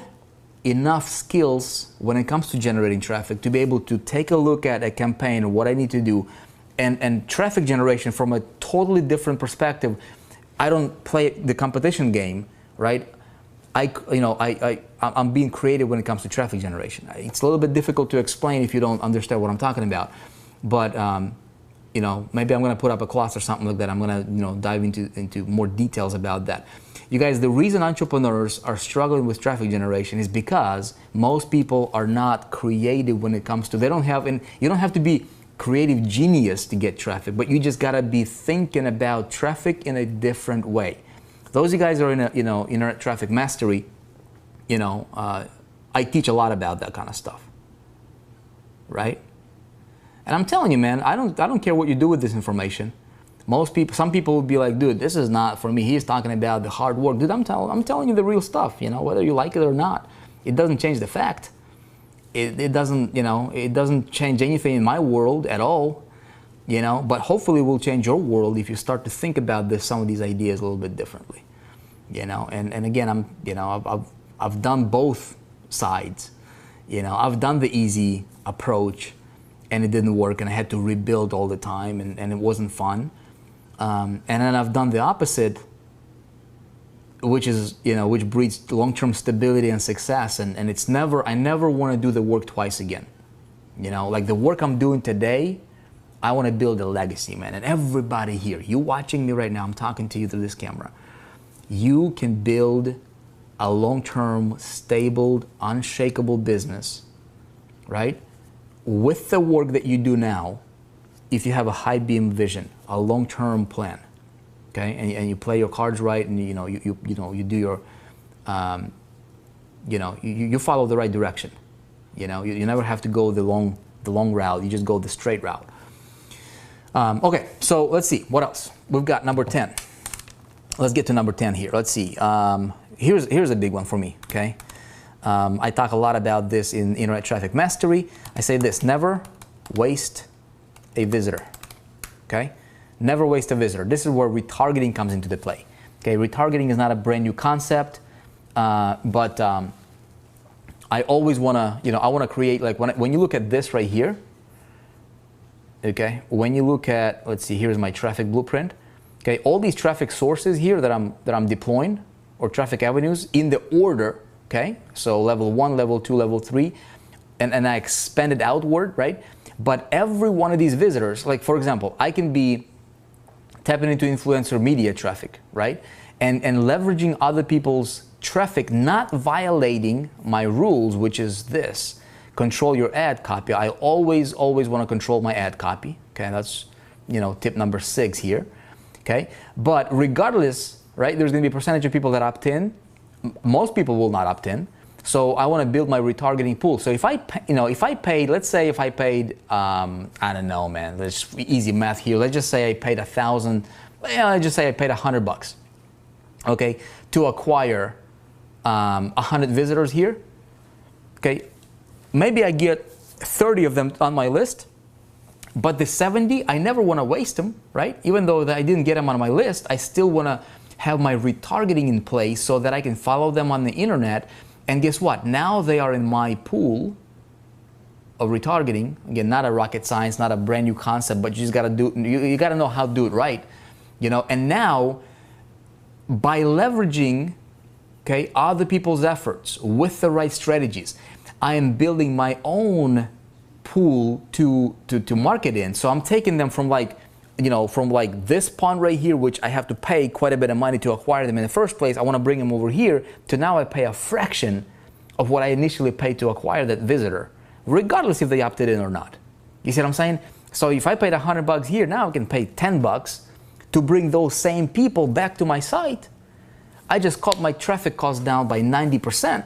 enough skills when it comes to generating traffic to be able to take a look at a campaign, what I need to do, and traffic generation from a totally different perspective. I don't play the competition game, right? I'm being creative when it comes to traffic generation. It's a little bit difficult to explain if you don't understand what I'm talking about. But maybe I'm going to put up a class or something like that. I'm going to dive into more details about that. You guys, the reason entrepreneurs are struggling with traffic generation is because most people are not creative when it comes to, you don't have to be creative genius to get traffic, but you just got to be thinking about traffic in a different way. Those of you guys are in internet traffic mastery, I teach a lot about that kind of stuff, right? And I'm telling you, man, I don't care what you do with this information. Some people would be like, dude, this is not for me. He's talking about the hard work. Dude, I'm telling you the real stuff, whether you like it or not. It doesn't change the fact. It doesn't change anything in my world at all, but hopefully it will change your world if you start to think about some of these ideas a little bit differently, and again, I've done both sides. You know, I've done the easy approach and it didn't work and I had to rebuild all the time and it wasn't fun. And then I've done the opposite, which is, you know, which breeds long-term stability and success. And it's never, I never want to do the work twice again. You know, like the work I'm doing today, I want to build a legacy, man. And everybody here, you watching me right now, I'm talking to you through this camera. You can build a long-term, stable, unshakable business, right? With the work that you do now, if you have a high beam vision, a long-term plan, okay, and you play your cards right, and you do your, you follow the right direction. You know, you never have to go the long route. You just go the straight route. Okay, so let's see what else we've got. Number 10. Let's get to number 10 here. Let's see. Here's a big one for me. Okay, I talk a lot about this in Internet Traffic Mastery. I say this: never waste a visitor. Okay, never waste a visitor. This is where retargeting comes into the play. Okay, retargeting is not a brand new concept, but I always want to, I want to create, like when you look at this right here, okay, when you look at, let's see, here's my traffic blueprint. Okay, all these traffic sources here that I'm deploying, or traffic avenues in the order, okay, so level 1, level 2, level 3, and I expanded outward, right? But every one of these visitors, like for example, I can be tapping into influencer media traffic, right? And leveraging other people's traffic, not violating my rules, which is this: control your ad copy. I always want to control my ad copy. Okay, that's, tip number 6 here. Okay, but regardless, right, there's going to be a percentage of people that opt in. Most people will not opt in. So I want to build my retargeting pool. So if I paid, let's say if I paid, I don't know, man, let's easy math here. Let's just say I paid $1,000. Let's just say I paid $100, okay, to acquire 100 visitors here. Okay, maybe I get 30 of them on my list, but the 70, I never want to waste them, right? Even though I didn't get them on my list, I still want to have my retargeting in place so that I can follow them on the internet. And guess what? Now they are in my pool of retargeting. Again, not a rocket science, not a brand new concept, but you just gotta do, you gotta know how to do it right, And now, by leveraging, okay, other people's efforts with the right strategies, I am building my own pool to market in. So I'm taking them from from this pond right here, which I have to pay quite a bit of money to acquire them in the first place. I want to bring them over here to now I pay a fraction of what I initially paid to acquire that visitor, regardless if they opted in or not. You see what I'm saying? So if I paid $100 here, now I can pay $10 to bring those same people back to my site. I just cut my traffic cost down by 90%,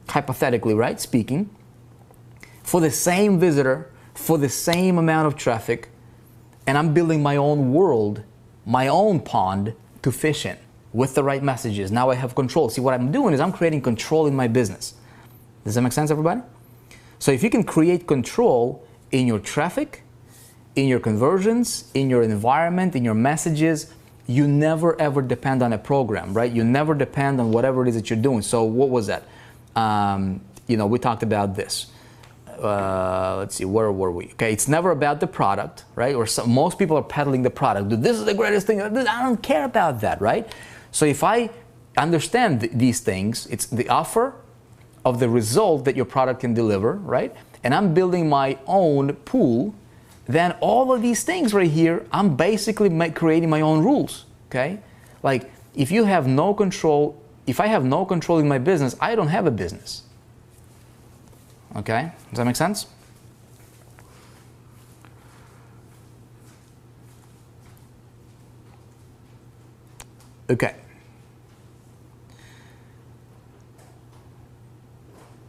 hypothetically, right, speaking, for the same visitor, for the same amount of traffic. And I'm building my own world, my own pond to fish in with the right messages. Now I have control. See, what I'm doing is I'm creating control in my business. Does that make sense, everybody? So if you can create control in your traffic, in your conversions, in your environment, in your messages, you never ever depend on a program, right? You never depend on whatever it is that you're doing. So what was that? We talked about this. Let's see, where were we? Okay, it's never about the product, right? Or most people are peddling the product. Dude, this is the greatest thing. I don't care about that, right? So if I understand these things, it's the offer of the result that your product can deliver, right? And I'm building my own pool, then all of these things right here, I'm basically creating my own rules, okay? Like if you have no control, if I have no control in my business, I don't have a business. Okay, does that make sense? Okay.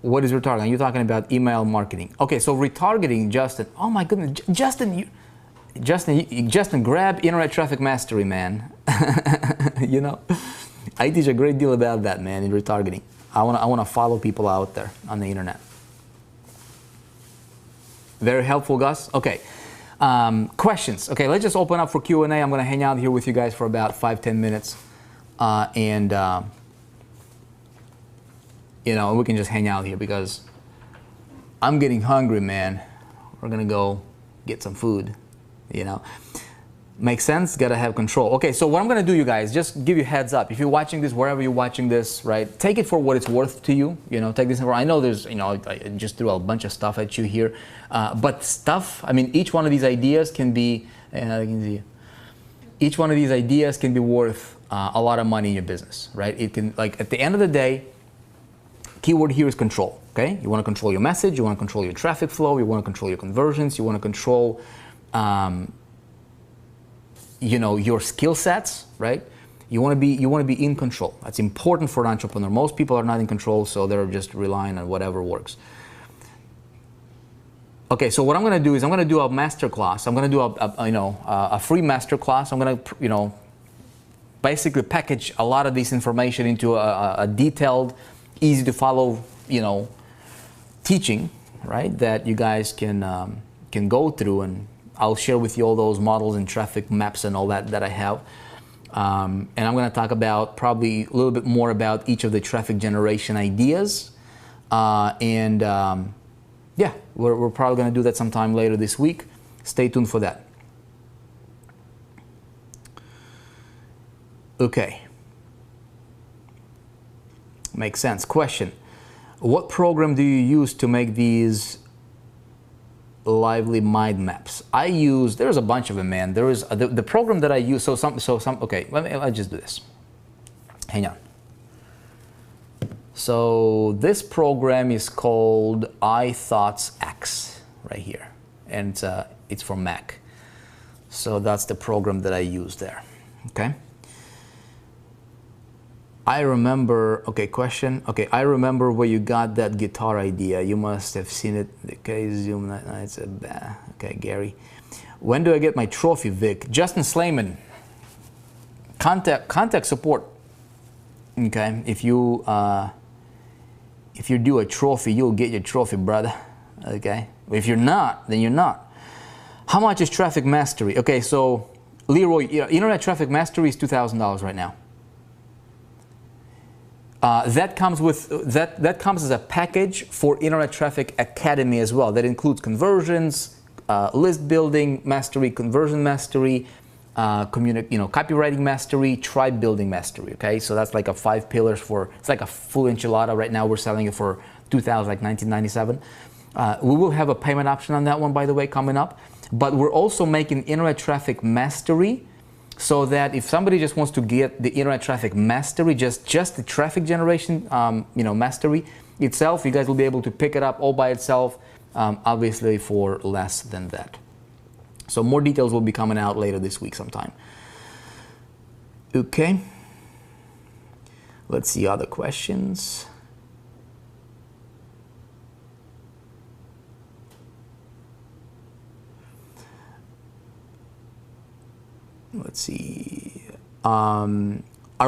What is retargeting? You're talking about email marketing. Okay, so retargeting, Justin. Oh my goodness, Justin, grab Internet Traffic Mastery, man. I teach a great deal about that, man, in retargeting. I wanna follow people out there on the internet. Very helpful, Gus. Okay, questions. Okay, let's just open up for Q&A. I'm going to hang out here with you guys for about 5-10 minutes. you know, we can just hang out here because I'm getting hungry, man. We're gonna go get some food, you know. Makes sense? Gotta have control. Okay, so what I'm gonna do, you guys, just give you a heads up. If you're watching this, wherever you're watching this, right, take it for what it's worth to you. You know, take this for, I know there's, you know, I just threw a bunch of stuff at you here. But stuff, I mean, each one of these ideas can be, each one of these ideas can be worth a lot of money in your business, right? It can, like, at the end of the day, keyword here is control, okay? You wanna control your message, you wanna control your traffic flow, you wanna control your conversions, you wanna control, you know, your skill sets, right? You want to be in control. That's important for an entrepreneur. Most people are not in control, so they're just relying on whatever works. Okay, so what I'm going to do is I'm going to do a master class. I'm going to do a free master class. I'm going to, you know, basically package a lot of this information into a detailed, easy to follow, you know, teaching, right? That you guys can go through, and I'll share with you all those models and traffic maps and all that I have. And I'm going to talk about probably a little bit more about each of the traffic generation ideas. Yeah, we're probably going to do that sometime later this week. Stay tuned for that. Okay. Makes sense. Question. What program do you use to make these lively mind maps? I use, there's a bunch of them, man. There is the program that I use. Okay, let's just do this. Hang on. So this program is called iThoughts X right here, and it's for Mac. So that's the program that I use there. Okay. I remember, okay, question. Okay, I remember where you got that guitar idea. You must have seen it. Okay, Zoom nights. Okay, Gary. When do I get my trophy, Vic? Justin Slayman. Contact support. Okay, if you do a trophy, you'll get your trophy, brother. Okay, if you're not, then you're not. How much is Traffic Mastery? Okay, so Leroy, Internet Traffic Mastery is $2,000 right now. That comes with that comes as a package for Internet Traffic Academy as well. That includes conversions, list building mastery, conversion mastery, copywriting mastery, tribe building mastery. Okay, so that's like a 5 pillars for. It's like a full enchilada. Right now we're selling it for $2,000, like $19.97. We will have a payment option on that one, by the way, coming up. But we're also making Internet Traffic Mastery, so that if somebody just wants to get the Internet Traffic Mastery, just the traffic generation, mastery itself, you guys will be able to pick it up all by itself, obviously for less than that. So more details will be coming out later this week sometime. Okay. Let's see other questions. Let's see. Are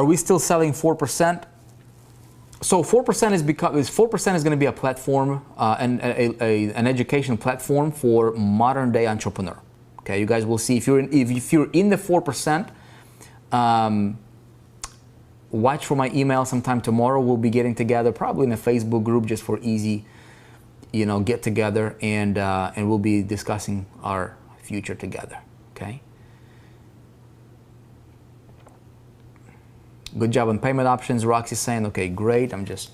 we still selling 4%? So 4% is because 4% is going to be a platform and an education platform for modern day entrepreneur. Okay, you guys will see if you're in the 4%. Watch for my email sometime tomorrow. We'll be getting together, probably in a Facebook group, just for easy, get together, and we'll be discussing our future together. Okay. Good job on payment options. Roxy's saying, okay, great. I'm just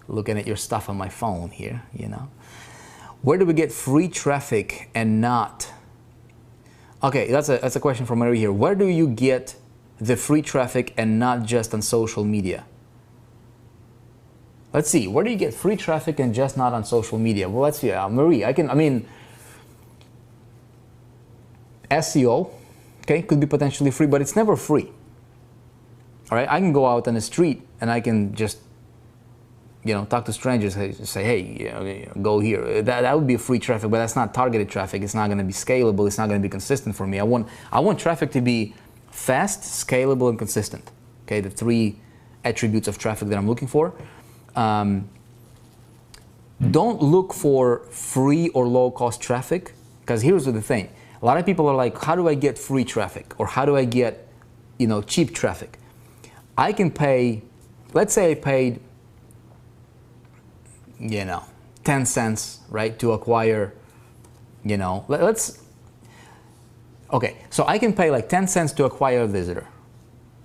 looking at your stuff on my phone here, Where do we get free traffic and not? Okay, that's a question from Mary here. Where do you get the free traffic and not just on social media? Let's see. Where do you get free traffic and just not on social media? Well, let's see. Marie, SEO, okay, could be potentially free, but it's never free. All right, I can go out on the street and I can just, talk to strangers, say, hey, go here. That would be free traffic, but that's not targeted traffic. It's not going to be scalable. It's not going to be consistent for me. I want traffic to be fast, scalable, and consistent. Okay, the 3 attributes of traffic that I'm looking for. Don't look for free or low-cost traffic, because here's the thing. A lot of people are like, how do I get free traffic? Or how do I get, cheap traffic? I can pay, let's say I paid you know, 10 cents, right, to acquire, you know, okay, so I can pay like 10 cents to acquire a visitor,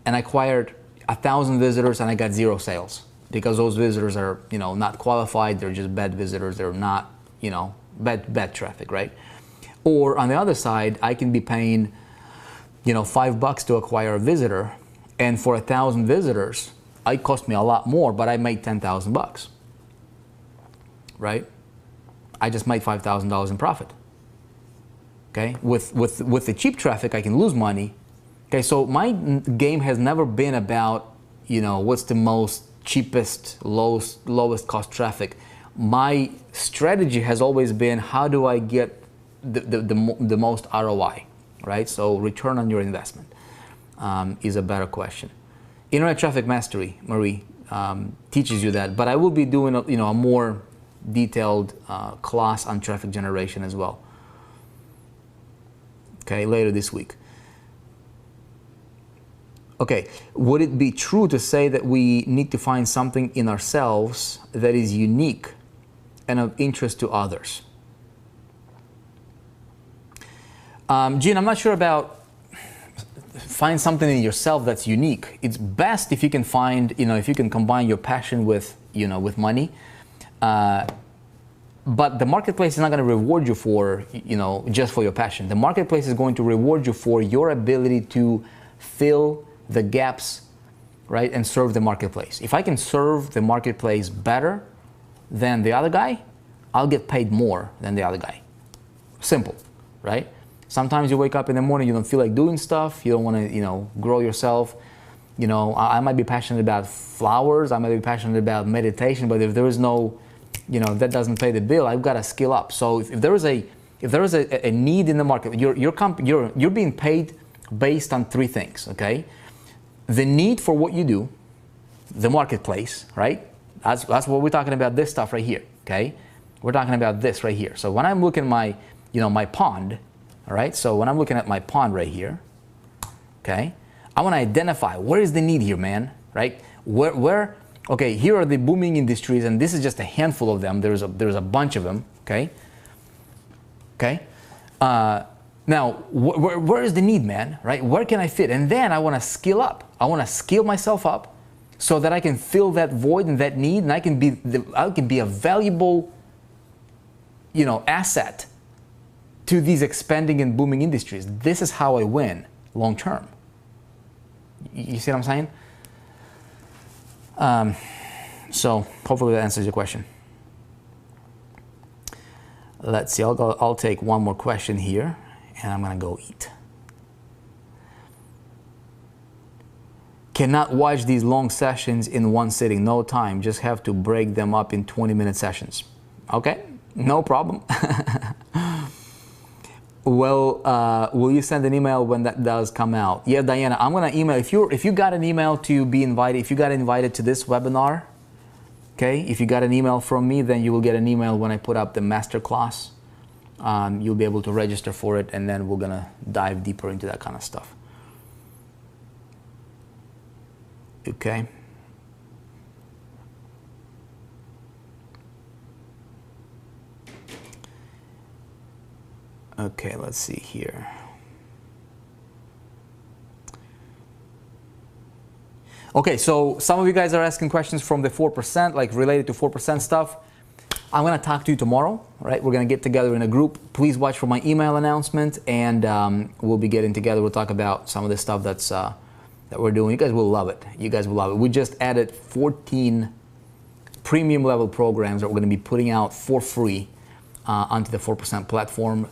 and I acquired 1,000 visitors and I got 0 sales because those visitors are, you know, not qualified, they're just bad visitors, they're not, you know, bad traffic, right? Or on the other side, I can be paying, you know, $5 to acquire a visitor, and for 1,000 visitors, it cost me a lot more, but I made $10,000, right? I just made $5,000 in profit. Okay, with the cheap traffic, I can lose money. Okay, so my game has never been about, you know, what's the most cheapest, lowest cost traffic. My strategy has always been, how do I get the most ROI, right? So return on your investment is a better question. Internet Traffic Mastery, Marie, teaches you that, but I will be doing a, you know, a more detailed class on traffic generation as well. Okay, later this week. Okay, would it be true to say that we need to find something in ourselves that is unique and of interest to others? Gene, I'm not sure about find something in yourself that's unique. It's best if you can find, you know, if you can combine your passion with, you know, with money. But the marketplace is not going to reward you for, you know, just for your passion. The marketplace is going to reward you for your ability to fill the gaps, right, and serve the marketplace. If I can serve the marketplace better than the other guy, I'll get paid more than the other guy. Simple, right? Sometimes you wake up in the morning, you don't feel like doing stuff, you don't want to, you know, grow yourself. You know, I might be passionate about flowers, I might be passionate about meditation, but if there is no, you know, that doesn't pay the bill, I've got to skill up. So if there is a need in the market, you're being paid based on 3 things, okay? The need for what you do, the marketplace, right? That's what we're talking about, this stuff right here, okay? We're talking about this right here. So when I'm looking at my, you know, my pond, all right? So when I'm looking at my pond right here, okay? I want to identify, where is the need here, man, right? Where okay, here are the booming industries, and this is just a handful of them. There's a bunch of them, okay? Okay? Now, where is the need, man, right? Where can I fit? And then I want to skill up. I want to skill myself up so that I can fill that void and that need, and I can be a valuable, you know, asset to these expanding and booming industries. This is how I win long term. You see what I'm saying? So hopefully that answers your question. Let's see, I'll take one more question here, and I'm gonna go eat. Cannot watch these long sessions in one sitting, no time, just have to break them up in 20-minute sessions. Okay, no problem. Well, will you send an email when that does come out? Yeah, Diana, I'm gonna email. If you got an email to be invited, if you got invited to this webinar, okay, if you got an email from me, then you will get an email when I put up the masterclass. You'll be able to register for it, and then we're gonna dive deeper into that kind of stuff. Okay. Okay, let's see here. Okay, so some of you guys are asking questions from the 4%, like related to 4% stuff. I'm gonna talk to you tomorrow, right? We're gonna get together in a group. Please watch for my email announcement, and we'll be getting together. We'll talk about some of the stuff that's that we're doing. You guys will love it. You guys will love it. We just added 14 premium level programs that we're gonna be putting out for free onto the 4% platform.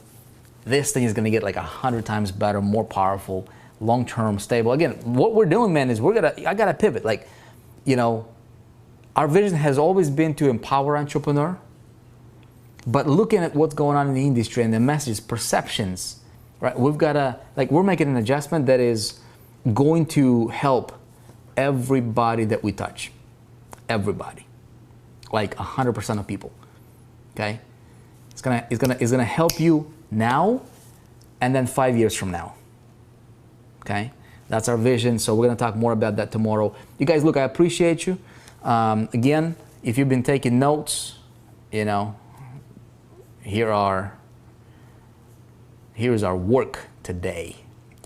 This thing is going to get like 100 times better, more powerful, long-term, stable. Again, what we're doing, man, is I got to pivot. Like, you know, our vision has always been to empower entrepreneur, but looking at what's going on in the industry and the messages, perceptions, right? We've got to, like, we're making an adjustment that is going to help everybody that we touch. Everybody. Like 100% of people. Okay? It's gonna help you now and then 5 years from now. Okay, that's our vision. So we're gonna talk more about that tomorrow. You guys, look, I appreciate you. Again, if you've been taking notes, you know, here's our work today,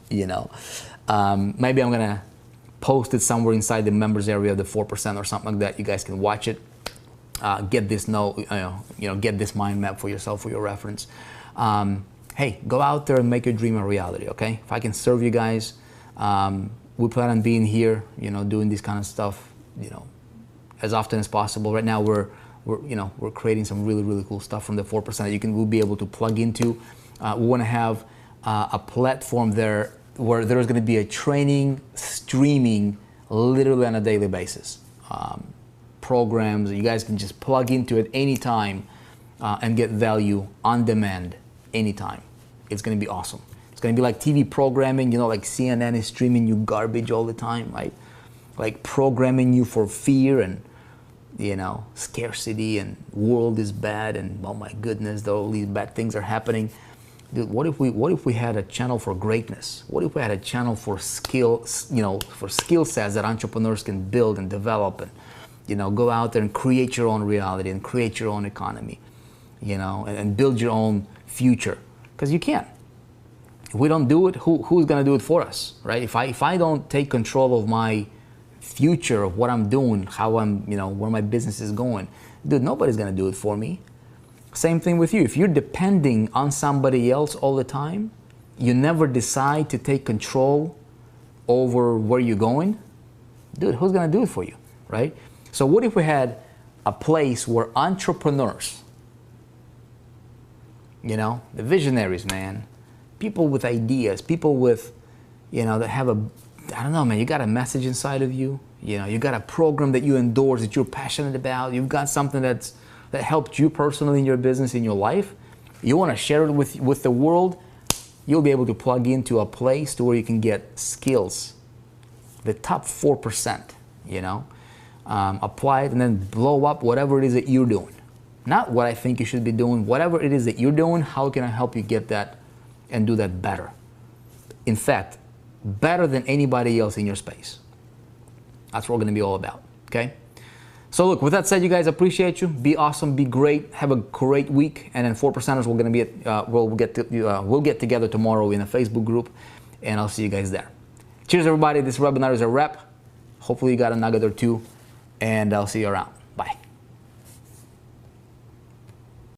you know. Maybe I'm gonna post it somewhere inside the members area of the 4% or something like that. You guys can watch it, get this get this mind map for yourself for your reference. Hey, go out there and make your dream a reality, okay? If I can serve you guys, we plan on being here, you know, doing this kind of stuff, you know, as often as possible. Right now we're creating some really, really cool stuff from the 4% that we'll be able to plug into. We want to have a platform there where there's going to be a training streaming literally on a daily basis. Programs, you guys can just plug into it anytime and get value on demand anytime. It's going to be awesome. It's going to be like TV programming, you know, like CNN is streaming you garbage all the time, right? Like programming you for fear and, you know, scarcity and world is bad and oh my goodness, all these bad things are happening. Dude, what if we had a channel for greatness? What if we had a channel for skills, you know, for skill sets that entrepreneurs can build and develop and, you know, go out there and create your own reality and create your own economy, you know, and build your own future, because you can. If we don't do it, who's gonna do it for us, right? If I don't take control of my future, of what I'm doing, how I'm, you know, where my business is going, dude, nobody's gonna do it for me. Same thing with you. If you're depending on somebody else all the time, you never decide to take control over where you're going, dude, who's gonna do it for you, right? So what if we had a place where entrepreneurs, you know, the visionaries, man, people with ideas, people with, you know, that have I don't know, man, you got a message inside of you, you know, you got a program that you endorse, that you're passionate about, you've got something that helped you personally in your business, in your life, you want to share it with the world, you'll be able to plug into a place to where you can get skills, the top 4%, you know, apply it and then blow up whatever it is that you're doing. Not what I think you should be doing, whatever it is that you're doing, how can I help you get that and do that better? In fact, better than anybody else in your space. That's what we're going to be all about, okay? So look, with that said, you guys, appreciate you. Be awesome, be great, have a great week. And then 4%ers, we're going to be we'll get together tomorrow in a Facebook group, and I'll see you guys there. Cheers, everybody. This webinar is a wrap. Hopefully you got a nugget or two, and I'll see you around.